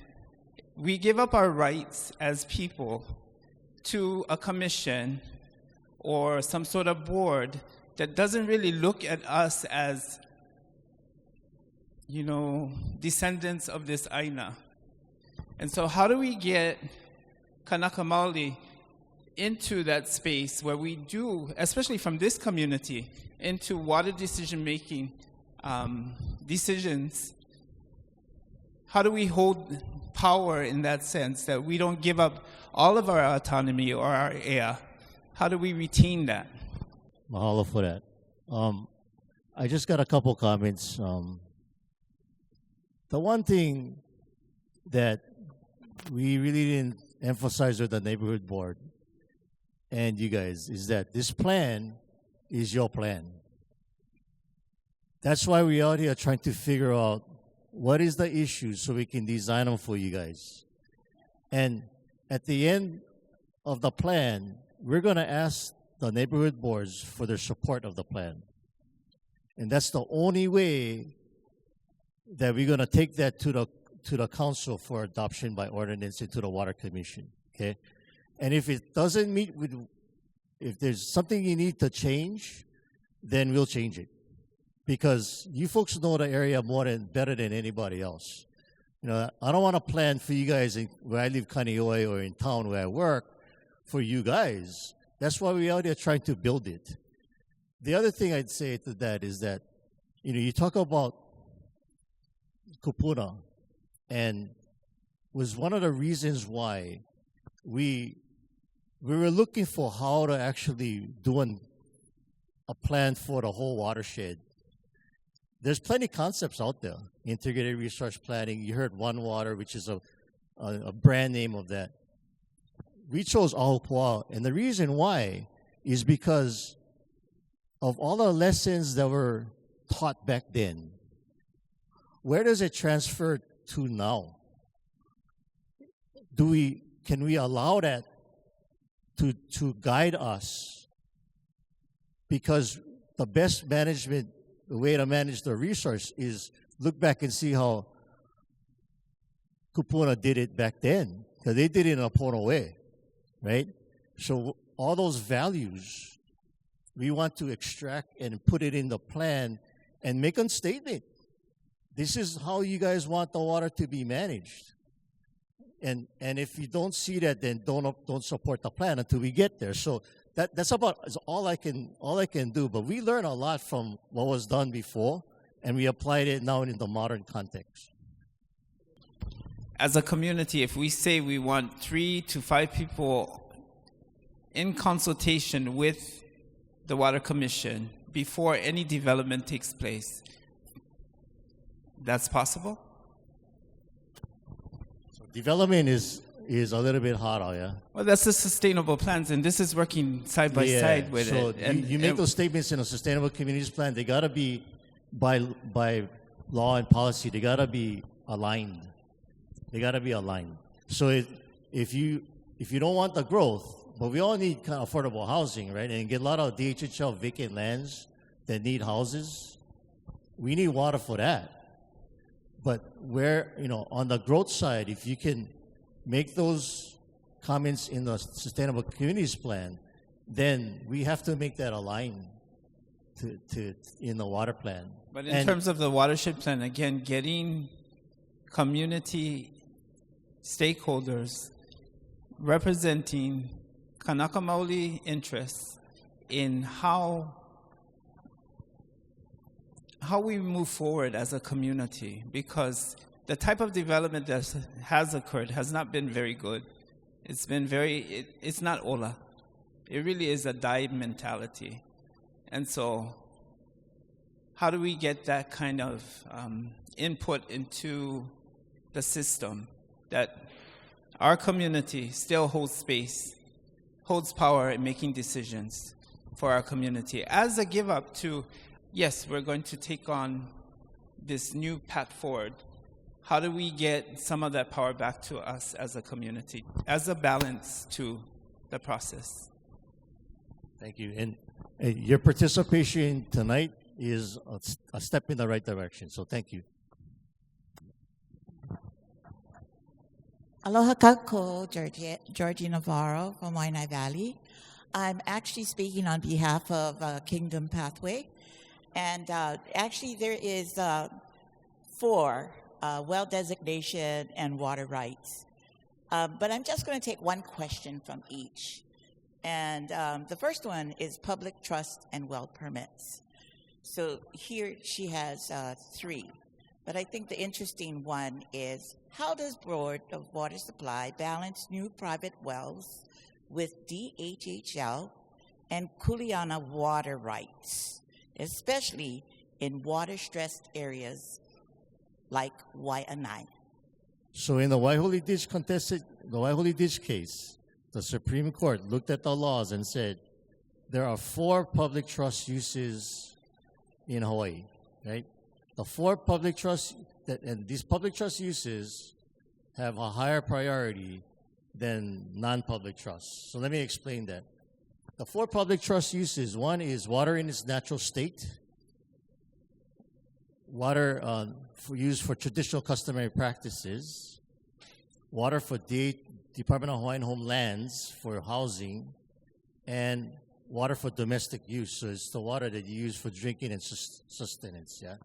D: we give up our rights as people to a commission or some sort of board that doesn't really look at us as, descendants of this Aina. And so how do we get Kanaka Maoli into that space where we do, especially from this community, into water decision-making decisions? How do we hold power in that sense that we don't give up all of our autonomy or our ea? How do we retain that?
B: Mahalo for that. I just got a couple comments. The one thing that we really didn't emphasize with the neighborhood board and you guys is that this plan is your plan. That's why we're out here trying to figure out what is the issue so we can design them for you guys. And at the end of the plan, we're going to ask the neighborhood boards for their support of the plan. And that's the only way that we're going to take that to the council for adoption by ordinance into the water commission. Okay? And if it doesn't meet with, if there's something you need to change, then we'll change it. Because you folks know the area better than anybody else. I don't want to plan for you guys where I live, Kaneohe, or in town where I work, for you guys. That's why we're out there trying to build it. The other thing I'd say to that is that, you talk about kupuna, and was one of the reasons why we were looking for how to actually do a plan for the whole watershed. There's plenty of concepts out there. Integrated resource planning. You heard One Water, which is a brand name of that. We chose Ahupua'a, and the reason why is because of all the lessons that were taught back then. Where does it transfer to now? Can we allow that to guide us? Because the best management, the way to manage the resource is look back and see how Kupuna did it back then. Because they did it in a Pono way, right? So all those values, we want to extract and put it in the plan and make a statement. This is how you guys want the water to be managed. And if you don't see that, then don't support the plan until we get there. So that's all I can do. But we learn a lot from what was done before, and we applied it now in the modern context.
D: As a community, if we say we want 3 to 5 people in consultation with the Water Commission before any development takes place, that's possible?
B: So development is a little bit harder, yeah?
D: Well, that's the sustainable plans, and this is working side by side with
B: so
D: it. And
B: you make those statements in a sustainable communities plan, they got to be by law and policy, they got to be aligned. They got to be aligned. So if you don't want the growth, but we all need kind of affordable housing, right? And get a lot of DHHL vacant lands that need houses. We need water for that. But where, on the growth side, if you can make those comments in the Sustainable Communities Plan, then we have to make that align to in the water plan.
D: But in terms of the watershed plan, again, getting community stakeholders representing Kanaka Maoli interests in how we move forward as a community, because the type of development that has occurred has not been very good. It's been it's not Ola. It really is a die mentality. And so how do we get that kind of input into the system that our community still holds space, holds power in making decisions for our community as a give up to, yes, we're going to take on this new path forward. How do we get some of that power back to us as a community, as a balance to the process?
B: Thank you. And your participation tonight is a step in the right direction. So thank you.
H: Aloha kako, Georgie Navarro from Waianae Valley. I'm actually speaking on behalf of Kingdom Pathway. And actually there is 4, well designation and water rights. But I'm just going to take one question from each. And the first one is public trust and well permits. So here she has 3. But I think the interesting one is, how does Board of Water Supply balance new private wells with DHHL and Kuleana water rights, especially in water-stressed areas like Waianae?
B: So in the Waihuli Ditch case, the Supreme Court looked at the laws and said there are 4 public trust uses in Hawaii, right? The 4 public trust, and these public trust uses have a higher priority than non-public trusts. So let me explain that. The 4 public trust uses, one is water in its natural state, water used for traditional customary practices, water for Department of Hawaiian Homelands for housing, and water for domestic use. So it's the water that you use for drinking and sustenance, yeah?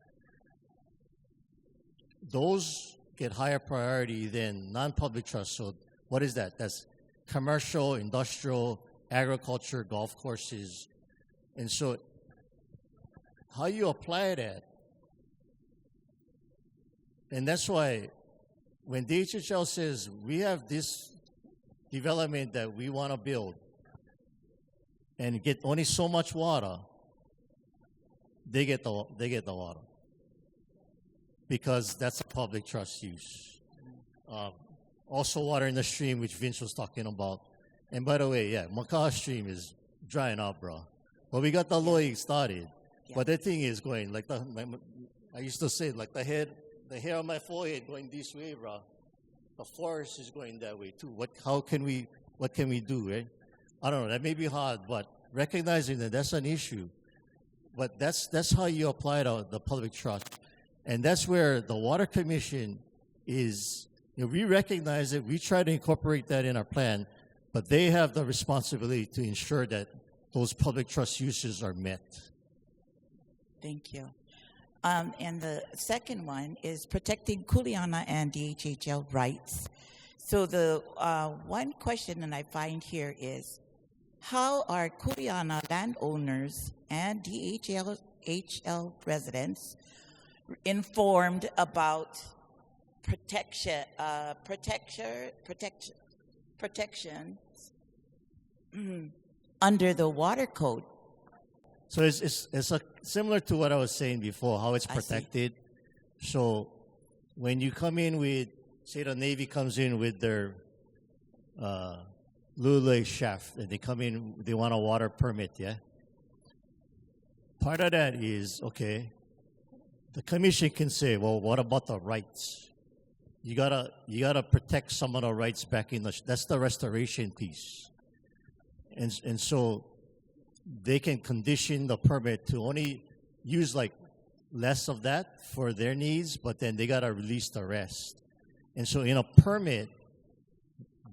B: Those get higher priority than non-public trust. So what is that? That's commercial, industrial, agriculture, golf courses. And so how you apply that, and that's why when DHHL says we have this development that we want to build and get only so much water, they get the water, because that's a public trust use. Also water in the stream, which Vince was talking about. And by the way, yeah, Makaha stream is drying up, bro. But we got the Loi started. Yeah. But that thing is going, like I used to say, like the hair on my forehead going this way, bro. The forest is going that way too. What can we do, right? I don't know, that may be hard, but recognizing that that's an issue. But that's how you apply the public trust. And that's where the Water Commission is, we recognize it, we try to incorporate that in our plan, but they have the responsibility to ensure that those public trust uses are met.
H: Thank you. And the second one is protecting Kuleana and DHHL rights. So the one question that I find here is, how are Kuleana landowners and DHHL residents informed about protections under the water code?
B: So it's similar to what I was saying before, how it's protected. So when you come in with, say the Navy comes in with their Lule shaft, and they come in, they want a water permit, yeah? Part of that is, okay, the commission can say, well, what about the rights? You gotta protect some of the rights back in that's the restoration piece. And so they can condition the permit to only use like less of that for their needs, but then they gotta release the rest. And so in a permit,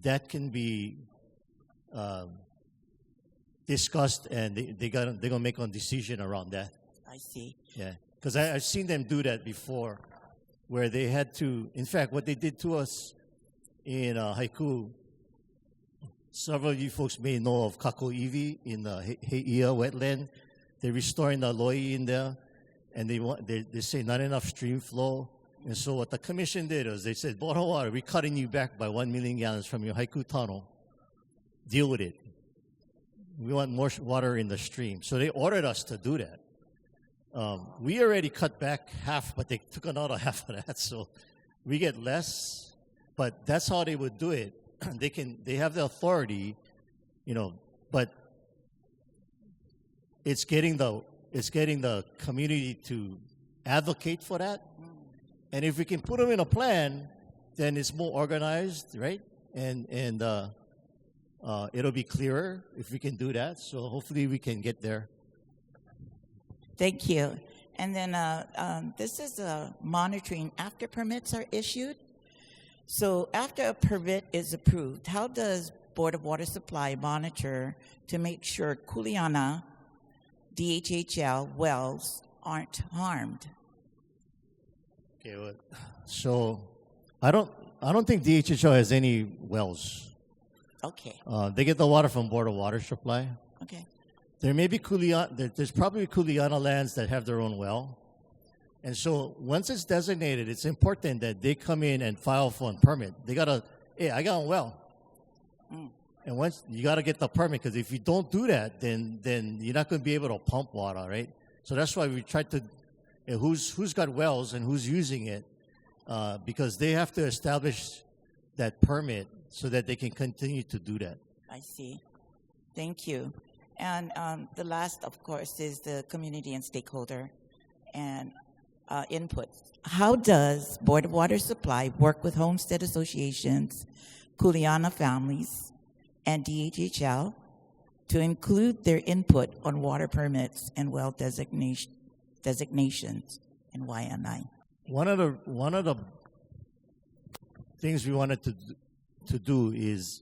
B: that can be discussed, and they're gonna make a decision around that.
H: I see.
B: Yeah, because I've seen them do that before, where they had to. In fact, what they did to us in Haiku, several of you folks may know of Kako'iwi in the He'ia wetland. They're restoring the Loi in there, and they say not enough stream flow. And so what the commission did is they said, Board of Water, we're cutting you back by 1 million gallons from your Haiku tunnel. Deal with it. We want more water in the stream. So they ordered us to do that. We already cut back half, but they took another half of that. So we get less, but that's how they would do it. They have the authority, but it's getting the community to advocate for that. And if we can put them in a plan, then it's more organized, right? And it'll be clearer if we can do that. So hopefully we can get there.
H: Thank you. And then this is monitoring after permits are issued. So after a permit is approved, how does Board of Water Supply monitor to make sure Kuleana DHHL wells aren't harmed?
B: Okay, well, so I don't think DHHO has any wells.
H: Okay.
B: They get the water from Board of Water Supply.
H: Okay.
B: There may be there's probably Kuleana lands that have their own well. And so once it's designated, it's important that they come in and file for a permit. They gotta, hey, I got a well. And once you gotta get the permit, because if you don't do that, then you're not gonna be able to pump water, right? So that's why we try to, who's got wells and who's using it, because they have to establish that permit so that they can continue to do that.
H: I see. Thank you. And the last, of course, is the community and stakeholder and input. How does Board of Water Supply work with homestead associations, Kuleana families, and DHHL to include their input on water permits and well designations in Waianae?
B: One of the things we wanted to do is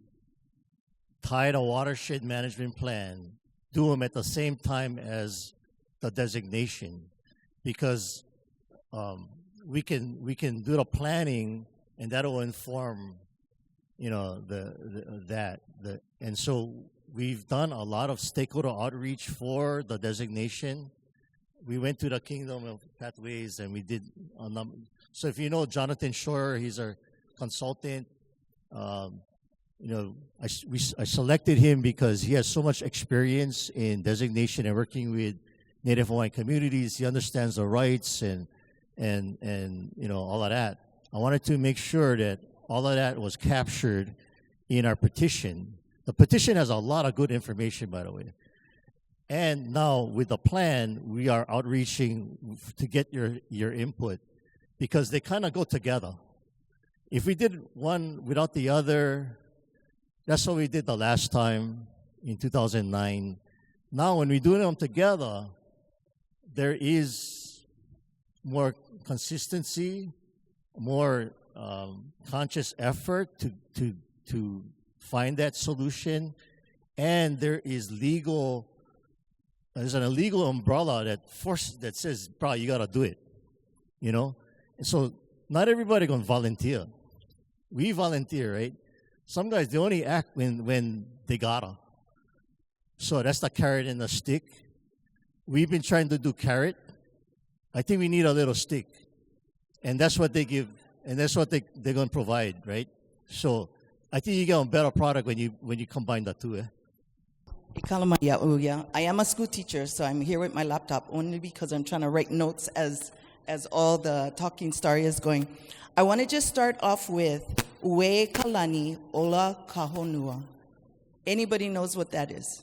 B: tie the watershed management plan, do them at the same time as the designation, because we can do the planning and that will inform, and so we've done a lot of stakeholder outreach for the designation. We went to the Kingdom of Pathways and we did a number. So if you know Jonathan Shore, he's our consultant. I selected him because he has so much experience in designation and working with Native Hawaiian communities. He understands the rights and all of that. I wanted to make sure that all of that was captured in our petition. The petition has a lot of good information, by the way. And now with the plan, we are outreaching to get your input because they kind of go together. If we did one without the other, that's what we did the last time in 2009. Now when we do them together, there is more consistency, more conscious effort to find that solution, and there's an illegal umbrella that says, bro, you gotta do it, And so not everybody gonna volunteer. We volunteer, right? Some guys, they only act when they gotta. So that's the carrot and the stick. We've been trying to do carrot. I think we need a little stick. And that's what they give, and that's what they're gonna provide, right? So I think you get a better product when you combine the two.
I: I am a school teacher, so I'm here with my laptop only because I'm trying to write notes as all the talking story is going. I want to just start off with Ue Kalani Ola Kahonua. Anybody knows what that is?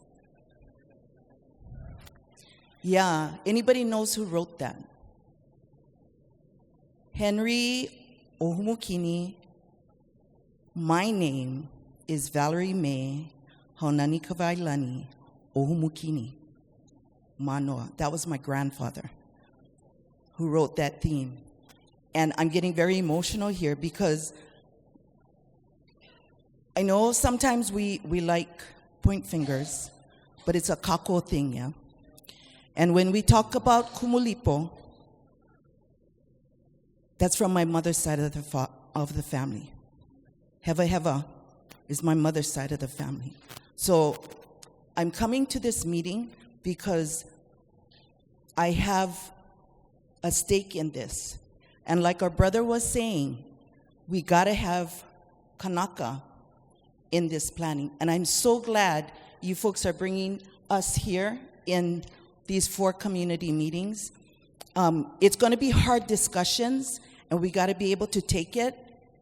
I: Yeah, anybody knows who wrote that? Henry Ohumukini. My name is Valerie May Haunani Kavailani Ohumukini Manoa. That was my grandfather who wrote that theme. And I'm getting very emotional here because I know sometimes we like point fingers, but it's a kako thing, yeah? And when we talk about Kumulipo, that's from my mother's side of the family. Heva Heva is my mother's side of the family. So I'm coming to this meeting because I have a stake in this. And like our brother was saying, we gotta have Kanaka in this planning. And I'm so glad you folks are bringing us here in these 4 community meetings. It's gonna be hard discussions, and we gotta be able to take it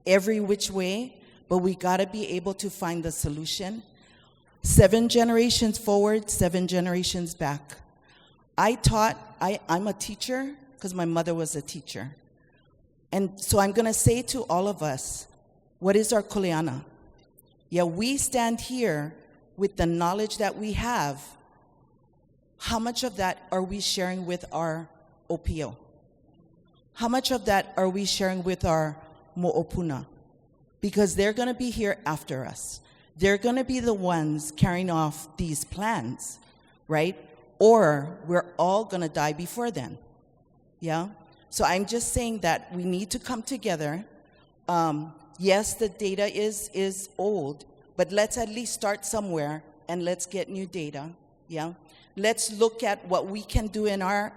I: every which way, but we gotta be able to find the solution. 7 generations forward, 7 generations back. I'm a teacher because my mother was a teacher. And so I'm gonna say to all of us, what is our Kuleana? Yeah, we stand here with the knowledge that we have. How much of that are we sharing with our OPO? How much of that are we sharing with our Mo'opuna? because they're going to be here after us. They're going to be the ones carrying off these plans, right? Or we're all going to die before then. Yeah? So I'm just saying that we need to come together. Yes, the data is old, but let's at least start somewhere and let's get new data. Yeah? Let's look at what we can do in our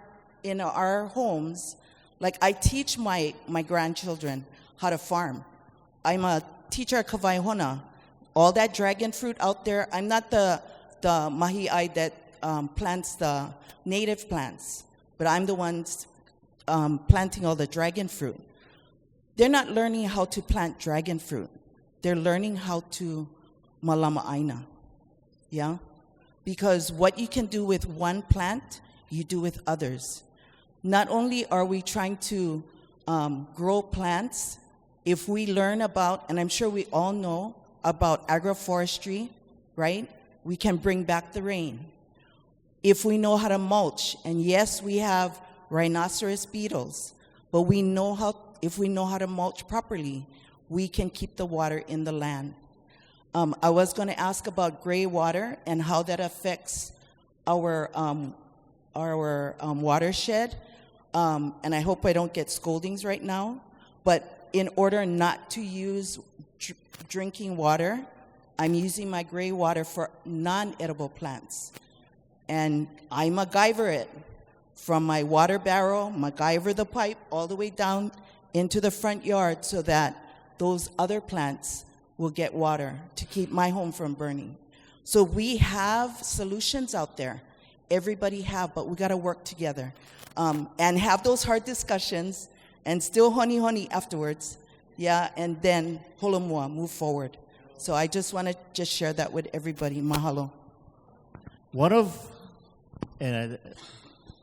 I: homes. Like I teach my grandchildren how to farm. I'm a teacher at Kawaihona. All that dragon fruit out there, I'm not the mahi'ai that plants the native plants, but I'm the ones planting all the dragon fruit. They're not learning how to plant dragon fruit. They're learning how to malama aina. Yeah? Because what you can do with one plant, you do with others. Not only are we trying to grow plants, if we learn about, and I'm sure we all know about agroforestry, right? We can bring back the rain. If we know how to mulch, and yes, we have rhinoceros beetles, but if we know how to mulch properly, we can keep the water in the land. I was going to ask about gray water and how that affects our watershed, and I hope I don't get scoldings right now, but in order not to use drinking water, I'm using my gray water for non-edible plants. And I MacGyver it from my water barrel, MacGyver the pipe, all the way down into the front yard so that those other plants will get water to keep my home from burning. So we have solutions out there. Everybody have, but we got to work together and have those hard discussions and still honi afterwards. Yeah, and then holomua, move forward. So I just want to just share that with everybody. Mahalo.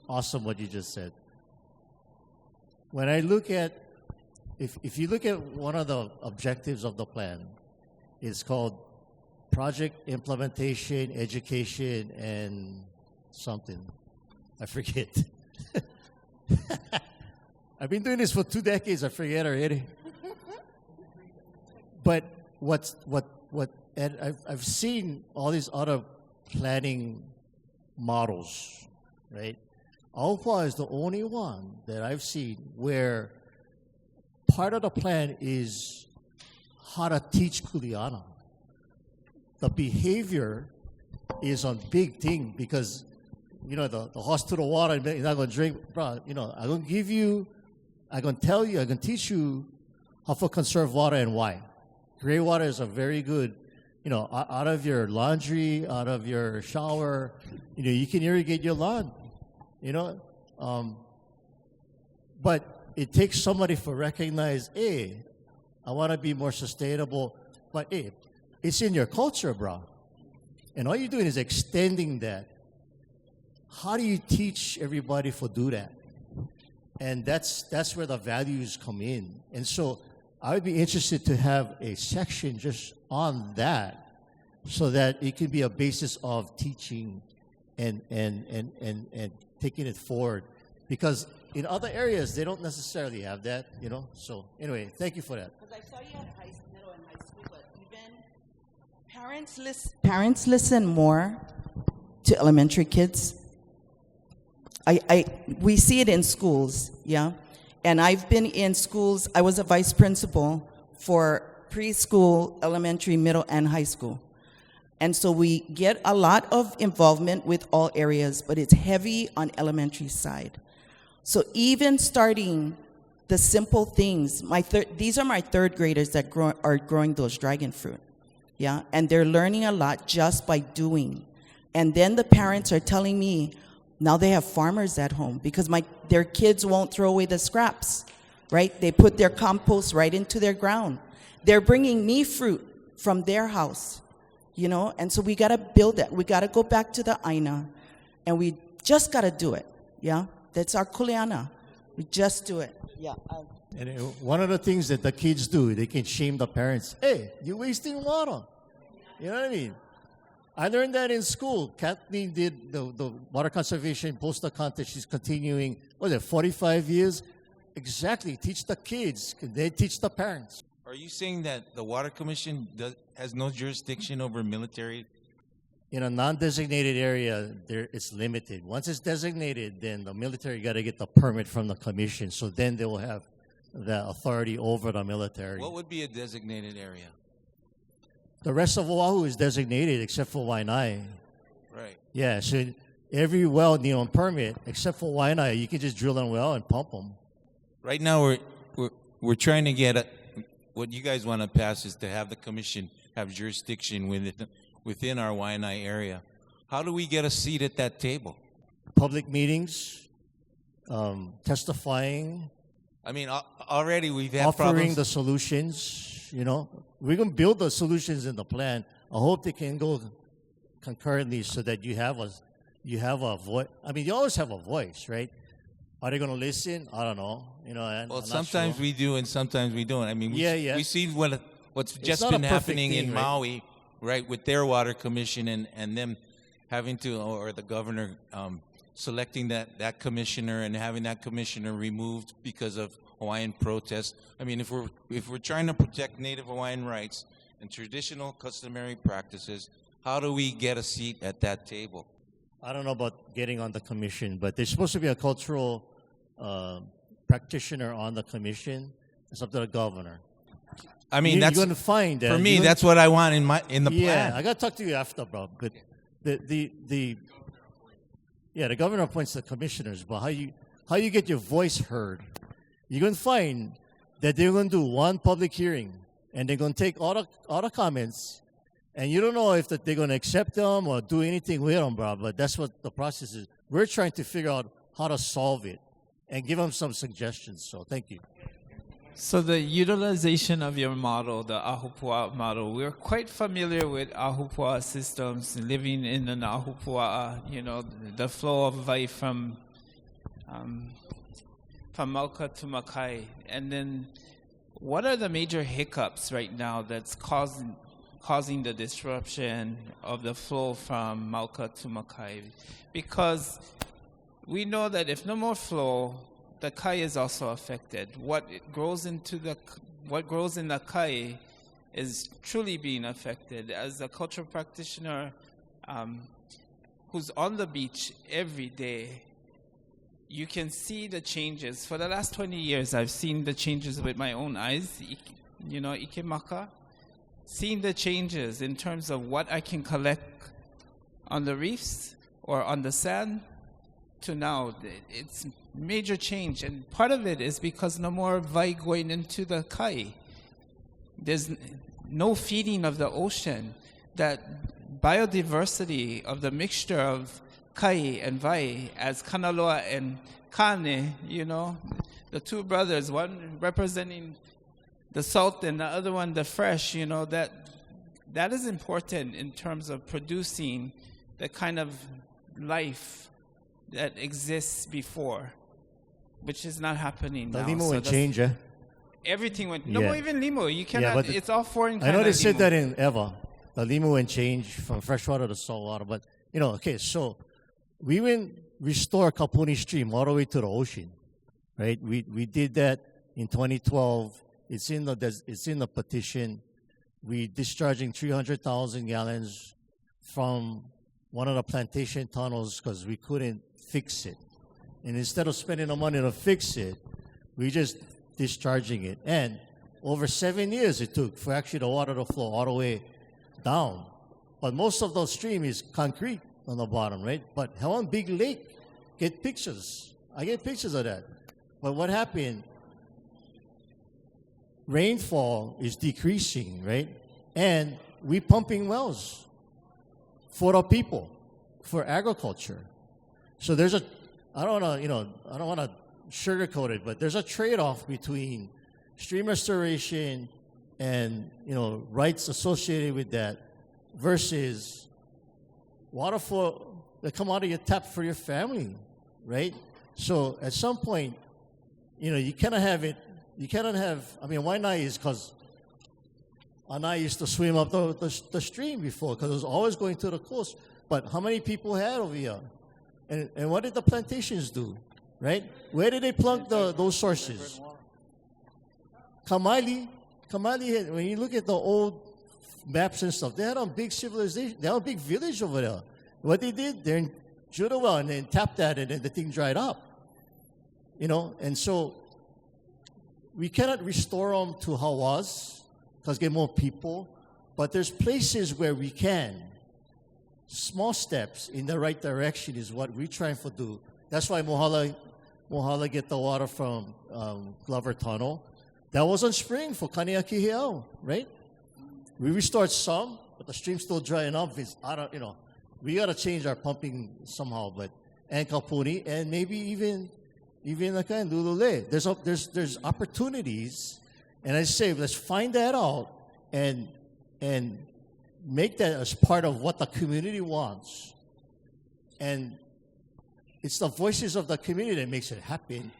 B: Awesome what you just said. When I look at, if you look at one of the objectives of the plan, it's called Project Implementation, Education, and something. I forget. I've been doing this for 2 decades. I forget already. But and I've seen all these other planning models, right? Aupua is the only one that I've seen where part of the plan is how to teach kuleana. The behavior is a big thing because, the hospital water, you're not going to drink, bro. I'm going to give you, I'm going to tell you, I'm going to teach you how to conserve water and why. Gray water is a very good, out of your laundry, out of your shower, you can irrigate your lawn, But it takes somebody to recognize, hey, I want to be more sustainable, but hey, it's in your culture, bro. And all you're doing is extending that. How do you teach everybody to do that? And that's where the values come in. And so I would be interested to have a section just on that so that it can be a basis of teaching and taking it forward. Because in other areas, they don't necessarily have that, So anyway, thank you for that.
I: Because I saw you at middle and high school, but even parents listen more to elementary kids. We see it in schools, yeah? And I've been in schools. I was a vice principal for preschool, elementary, middle, and high school. And so we get a lot of involvement with all areas, but it's heavy on elementary side. So even starting the simple things, these are my third graders that are growing those dragon fruit, yeah? And they're learning a lot just by doing. And then the parents are telling me, now they have farmers at home because their kids won't throw away the scraps, right? They put their compost right into their ground. They're bringing me fruit from their house, And so we got to build that. We got to go back to the aina, and we just got to do it, yeah? That's our kuleana. We just do it. Yeah.
B: And one of the things that the kids do, they can shame the parents. Hey, you're wasting water. You know what I mean? I learned that in school. Kathleen did the water conservation poster contest. She's continuing, 45 years? Exactly. Teach the kids. They teach the parents.
F: Are you saying that the Water Commission has no jurisdiction over military?
B: In a non-designated area, it's limited. Once it's designated, then the military got to get the permit from the commission. So then they will have the authority over the military.
F: What would be a designated area?
B: The rest of Oahu is designated except for Waianae.
F: Right.
B: Yeah, so every well need a permit except for Waianae. You can just drill a well and pump them.
F: Right now, we're trying to get what you guys want to pass is to have the commission have jurisdiction within our Waianae area. How do we get a seat at that table?
B: Public meetings, testifying.
F: I mean, already we've had
B: offering
F: problems.
B: the solutions. You know, we're going to build the solutions in the plan. I hope they can go concurrently so that you have a voice. I mean, you always have a voice, right? Are they going to listen? I don't know. You know,
F: Well,
B: I'm not
F: sometimes
B: sure.
F: we do and sometimes we don't. I mean, we see what's just
B: not a
F: been
B: perfect
F: happening
B: thing,
F: in
B: right?
F: Maui, right, with their water commission and them having to, or the governor selecting that commissioner and having that commissioner removed because of Hawaiian protests. I mean, if we're trying to protect Native Hawaiian rights and traditional customary practices, how do we get a seat at that table?
B: I don't know about getting on the commission, but there's supposed to be a cultural practitioner on the commission. It's up to the governor.
F: I mean,
B: You're going to find that.
F: For me, that's what I want in the plan.
B: I got to talk to you after, bro. But the governor appoints the commissioners. But how you get your voice heard? You're going to find that they're going to do one public hearing, and they're going to take all the comments, and you don't know if that they're going to accept them or do anything with them, bro. But that's what the process is. We're trying to figure out how to solve it and give them some suggestions. So thank you.
D: So the utilization of your model, the Ahupua'a model, we're quite familiar with Ahupua'a systems, living in an Ahupua'a, you know, the flow of life from Mauka to Makai. And then what are the major hiccups right now that's causing the disruption of the flow from Mauka to Makai? Because we know that if no more flow, the kai is also affected. What grows in the kai is truly being affected. As a cultural practitioner who's on the beach every day, you can see the changes. For the last 20 years, I've seen the changes with my own eyes, you know, ikemaka, seeing the changes in terms of what I can collect on the reefs or on the sand to now. It's major change, and part of it is because no more vai going into the kai. There's no feeding of the ocean. That biodiversity of the mixture of kai and vai, as Kanaloa and Kane, you know, the two brothers, one representing the salt and the other one the fresh, you know, that is important in terms of producing the kind of life that exists before, which is not happening now.
B: The limo will change, eh?
D: Everything went. No more even limo. You cannot.
B: but
D: it's all foreign.
B: I know they said
D: limo.
B: that in Eva. The limo will change from freshwater to saltwater. But, you know, okay, so we went restore Kapuni Stream all the way to the ocean, right? We did that in 2012. It's in the petition. We discharging 300,000 gallons from one of the plantation tunnels because we couldn't fix it. And instead of spending the money to fix it, we just discharging it. And over 7 years it took for actually the water to flow all the way down. But most of those stream is concrete on the bottom, right? But Helen Big Lake, get pictures. I get pictures of that. But what happened? Rainfall is decreasing, right? And we pumping wells for the people, for agriculture. So there's I don't want to sugarcoat it, but there's a trade-off between stream restoration and, you know, rights associated with that versus water that come out of your tap for your family, right? So at some point, you know, you cannot have, I mean, Waianae is because Anai used to swim up the stream before because it was always going to the coast. But how many people had over here? And what did the plantations do, right? Where did they plug those sources? Kamaili, Kamali, when you look at the old maps and stuff, they had a big civilization. They had a big village over there. What they did, they're in Judawa and then tapped at it and the thing dried up. You know, and so we cannot restore them to how it was because get more people, but there's places where we can. Small steps in the right direction is what we're trying to do. That's why Mohala get the water from Glover Tunnel. That was on spring for Kaneakiheau, right? We restored some, but the stream's still drying up. We got to change our pumping somehow. And Kapuni, and maybe even like in Lulule. There's opportunities, and I say let's find that out and make that as part of what the community wants. And it's the voices of the community that makes it happen.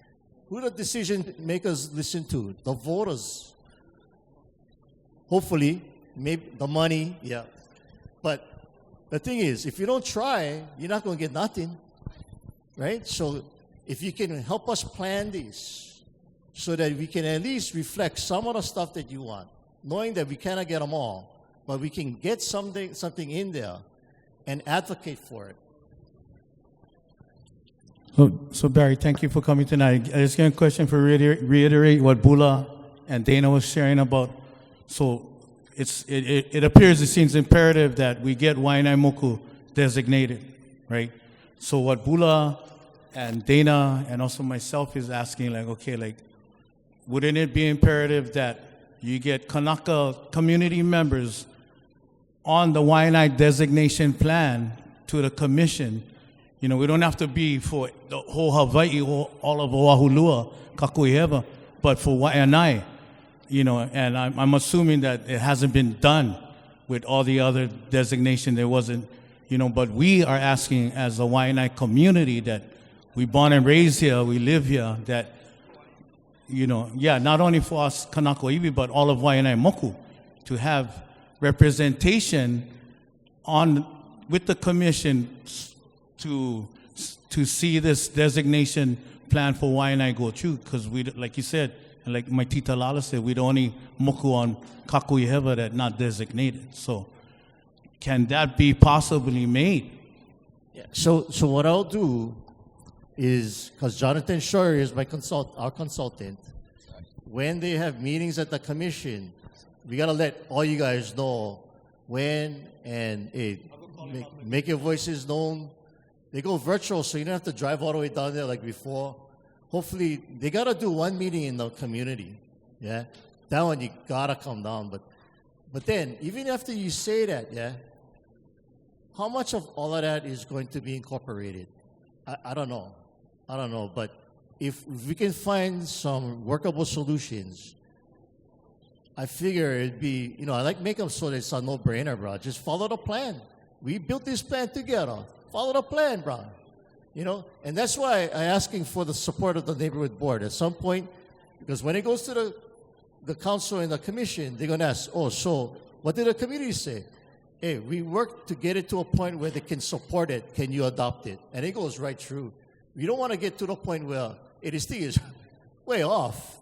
B: Who the decision makers listen to? The voters. Hopefully, maybe the money, yeah. But the thing is, if you don't try, you're not going to get nothing, right? So if you can help us plan this so that we can at least reflect some of the stuff that you want, knowing that we cannot get them all, but we can get something in there and advocate for it.
E: So Barry, thank you for coming tonight. I just got a question for reiterate what Bula and Dana was sharing about. So it appears, it seems imperative that we get Waianae Moku designated, right? So what Bula and Dana and also myself is asking, wouldn't it be imperative that you get Kanaka community members on the Waianae designation plan to the commission? You know, we don't have to be for the whole Hawaii, all of Oahu, Kakuiheva, but for Waianae, you know, and I'm assuming that it hasn't been done with all the other designation. There wasn't, you know, but we are asking as a Waianae community that we born and raised here, we live here, that, you know, not only for us Kanaka Iwi, but all of Waianae Moku to have representation with the commission to see this designation plan for Waianae go through, because we, like you said, and like my Tita Lala said, we'd only moku on Kakuiheva that not designated. So can that be possibly made?
B: Yeah. So what I'll do is, because Jonathan Scheuer is our consultant, when they have meetings at the commission, we got to let all you guys know when and make your voices known. They go virtual, so you don't have to drive all the way down there like before. Hopefully, they got to do one meeting in the community. Yeah, that one you got to come down. But then, even after you say that, yeah, how much of all of that is going to be incorporated? I don't know. But if we can find some workable solutions, I figure it'd be, you know, I like make them so that it's a no-brainer, bro. Just follow the plan. We built this plan together. Follow the plan, bro. You know, and that's why I'm asking for the support of the neighborhood board at some point, because when it goes to the council and the commission, they're going to ask, oh, so what did the community say? Hey, we worked to get it to a point where they can support it. Can you adopt it? And it goes right through. We don't want to get to the point where it is way off,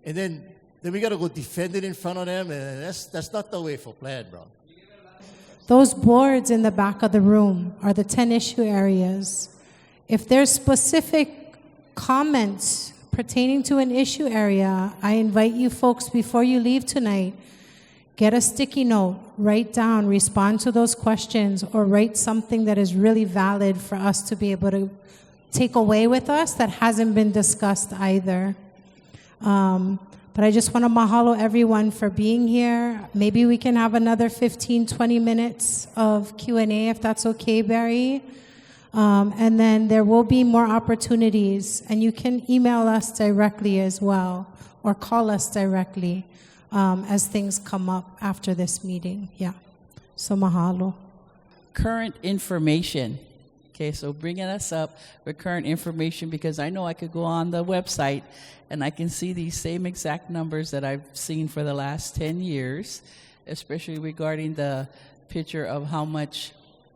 B: and then we got to go defend it in front of them, and that's not the way for plan, bro.
A: Those boards in the back of the room are the 10 issue areas. If there's specific comments pertaining to an issue area, I invite you folks, before you leave tonight, get a sticky note, write down, respond to those questions, or write something that is really valid for us to be able to take away with us that hasn't been discussed either. But I just want to mahalo everyone for being here. Maybe we can have another 15, 20 minutes of Q&A, if that's okay, Barry. And then there will be more opportunities. And you can email us directly as well, or call us directly as things come up after this meeting. Yeah. So mahalo.
J: Current information. Okay, so bringing us up with current information, because I know I could go on the website and I can see these same exact numbers that I've seen for the last 10 years, especially regarding the picture of how much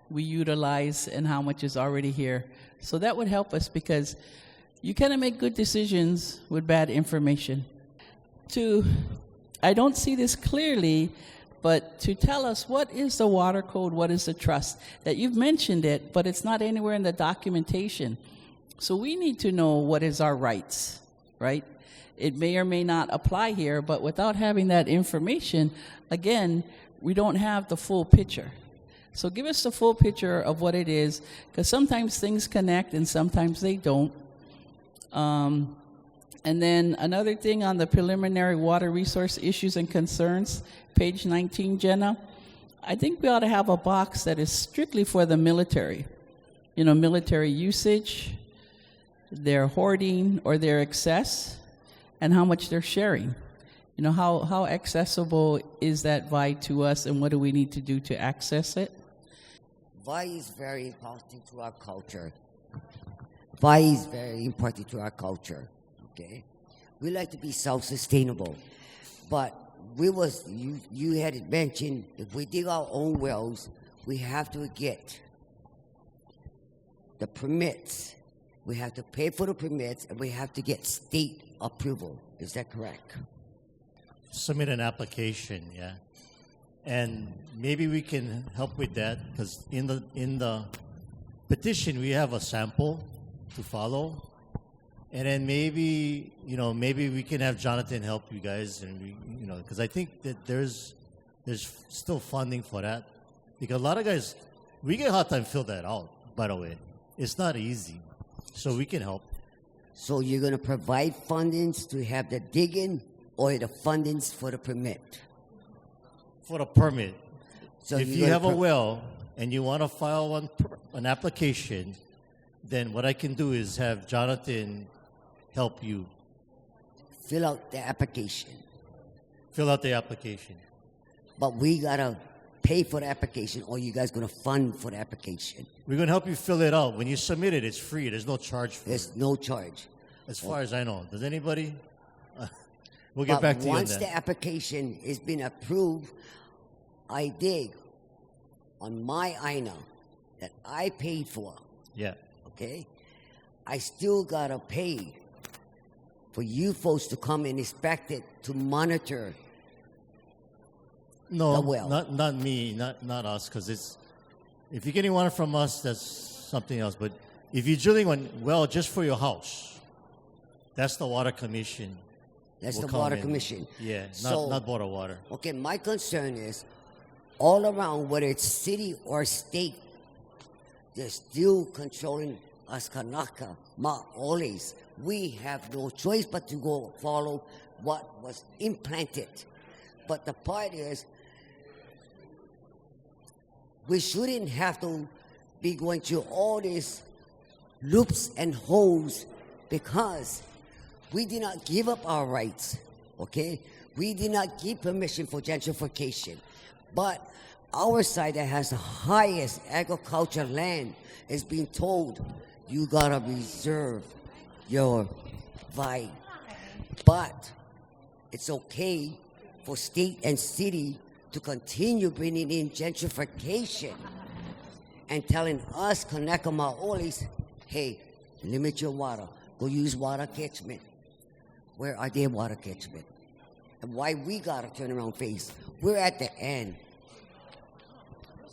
J: we utilize and how much is already here. So that would help us, because you cannot make good decisions with bad information. To I don't see this clearly, but to tell us what is the water code, what is the trust, that you've mentioned it, but it's not anywhere in the documentation. So we need to know what is our rights, right? It may or may not apply here, but without having that information, again, we don't have the full picture. So give us the full picture of what it is, because sometimes things connect and sometimes they don't. And then another thing on the preliminary water resource issues and concerns, page 19, Jenna, I think we ought to have a box that is strictly for the military. You know, military usage, their hoarding or their excess, and how much they're sharing. You know, how accessible is that VI to us, and what do we need to do to access it?
K: VI is very important to our culture. VI is very important to our culture. Okay, we like to be self-sustainable, but you had it mentioned, if we dig our own wells, we have to get the permits. We have to pay for the permits, and we have to get state approval. Is that correct?
B: Submit an application, yeah, and maybe we can help with that, because in the petition we have a sample to follow. And then maybe we can have Jonathan help you guys, and because I think that there's still funding for that, because a lot of guys, we get a hard time fill that out. By the way, it's not easy, so we can help.
K: So you're going to provide fundings to have the digging, or the fundings for the permit?
B: For the permit.
K: So
B: if you have a well and you want to file an application, then what I can do is have Jonathan help you
K: fill out the application.
B: Fill out the application.
K: But we got to pay for the application, or you guys going to fund for the application?
B: We're going to help you fill it out. When you submit it, it's free. There's no charge for it.
K: There's no charge.
B: As far as I know. Does anybody? We'll get back to you on that.
K: Once the application has been approved, I dig on my INA that I paid for.
B: Yeah.
K: Okay? I still got to pay for you folks to come and inspect it, to monitor the well.
B: Not me, not us, because if you're getting water from us, that's something else. But if you're drilling one well just for your house, that's the water commission.
K: That's the water commission.
B: Yeah, not Board of Water.
K: Okay, my concern is all around, whether it's city or state, they're still controlling us Kanaka, Ma'oles. We have no choice but to go follow what was implanted. But the part is, we shouldn't have to be going through all these loops and holes, because we did not give up our rights, okay? We did not give permission for gentrification. But our side that has the highest agriculture land is being told, you gotta reserve your vine. But it's okay for state and city to continue bringing in gentrification and telling us Kanaka Ma'oles, hey, limit your water. Go use water catchment. Where are their water catchment? And why we gotta turn around face? We're at the end.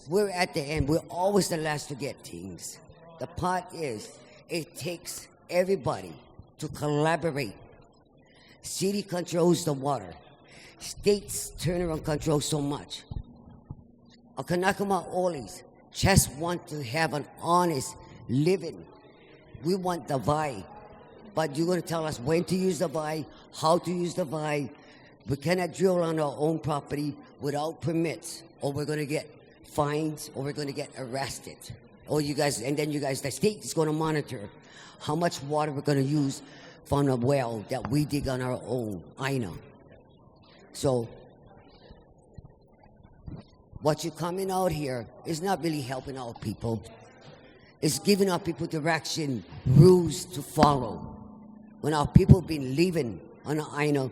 K: We're at the end. We're always the last to get things. The part is, it takes everybody to collaborate. City controls the water. States turn around control so much. Our Kanaka Ma'oles just want to have an honest living. We want the VI. But you're going to tell us when to use the VI, how to use the VI. We cannot drill on our own property without permits, or we're going to get fines, or we're going to get arrested. Or the state is going to monitor how much water we're going to use from a well that we dig on our own. I know. So, what you're coming out here is not really helping our people. It's giving our people direction, rules to follow. When our people been living on the island,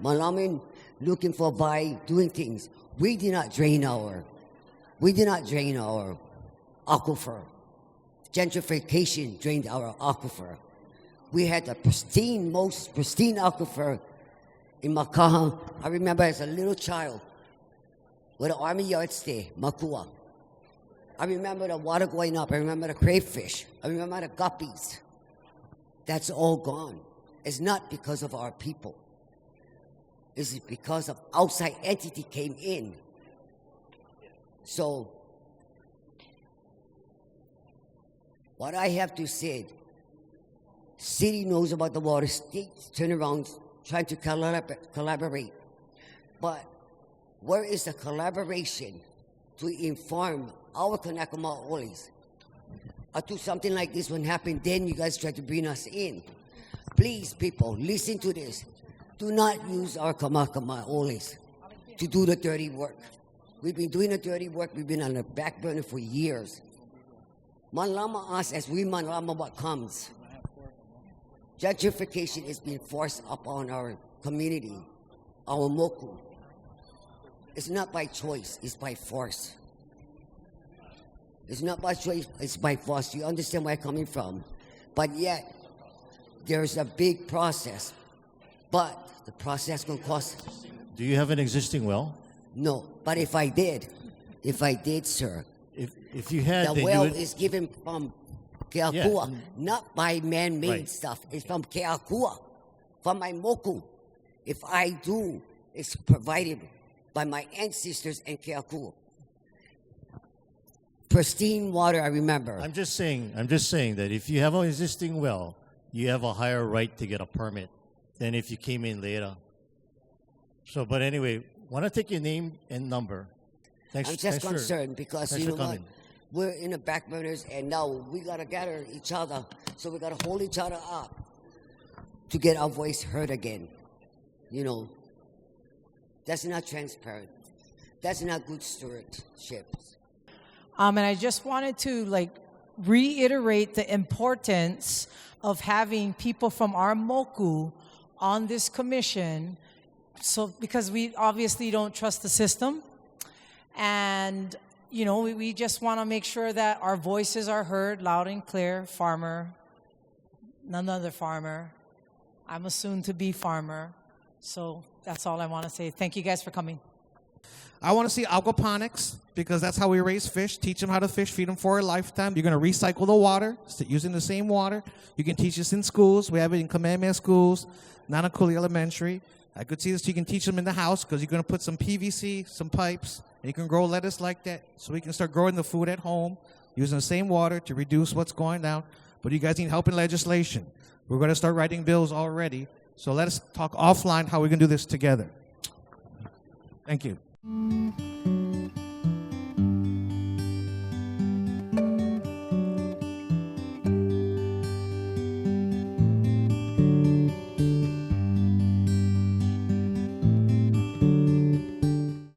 K: Malamin looking for by doing things, we did not drain our aquifer. Gentrification drained our aquifer. We had the most pristine aquifer in Makaha. I remember as a little child, with the Army yardstay, Makua. I remember the water going up. I remember the crayfish. I remember the guppies. That's all gone. It's not because of our people. It's because of outside entity came in. So, what I have to say, city knows about the water, states turn around trying to collaborate. But where is the collaboration to inform our Kanakamo'olis? To something like this when happened, then you guys try to bring us in. Please, people, listen to this. Do not use our Kamakamo'olis to do the dirty work. We've been doing the dirty work. We've been on the back burner for years. Manlama us as we manlama what comes. Gentrification is being forced upon our community, our moku. It's not by choice, it's by force. It's not by choice, it's by force. You understand where I'm coming from? But yet, there's a big process. But the process can cost.
B: Do you have an existing well?
K: No, but if I did, sir,
B: if you had,
K: the
B: then
K: well
B: you would,
K: is given from Keakua,
B: Yeah.
K: not by man-made
B: Right.
K: stuff. It's from Keakua, from my moku. If I do, it's provided by my ancestors in Keakua. Pristine water, I remember.
B: I'm just saying that if you have an existing well, you have a higher right to get a permit than if you came in later. So, but anyway, want to take your name and number. Thanks.
K: I'm just
B: thanks
K: concerned because
B: thanks
K: you
B: for
K: know what?
B: coming.
K: We're in the back burners, and now we gotta gather each other. So we gotta hold each other up to get our voice heard again. You know, that's not transparent. That's not good stewardship.
L: And I just wanted to reiterate the importance of having people from our moku on this commission. So because we obviously don't trust the system, and you know, we just want to make sure that our voices are heard loud and clear. Farmer, none other farmer. I'm a soon-to-be farmer. So that's all I want to say. Thank you guys for coming.
M: I want to see aquaponics because that's how we raise fish. Teach them how to fish, feed them for a lifetime. You're going to recycle the water, using the same water. You can teach this in schools. We have it in Kamehameha schools, Nanakuli Elementary. I could see this. You can teach them in the house because you're going to put some PVC, some pipes, and you can grow lettuce like that. So we can start growing the food at home using the same water to reduce what's going down. But you guys need help in legislation. We're going to start writing bills already. So let us talk offline how we can do this together. Thank you.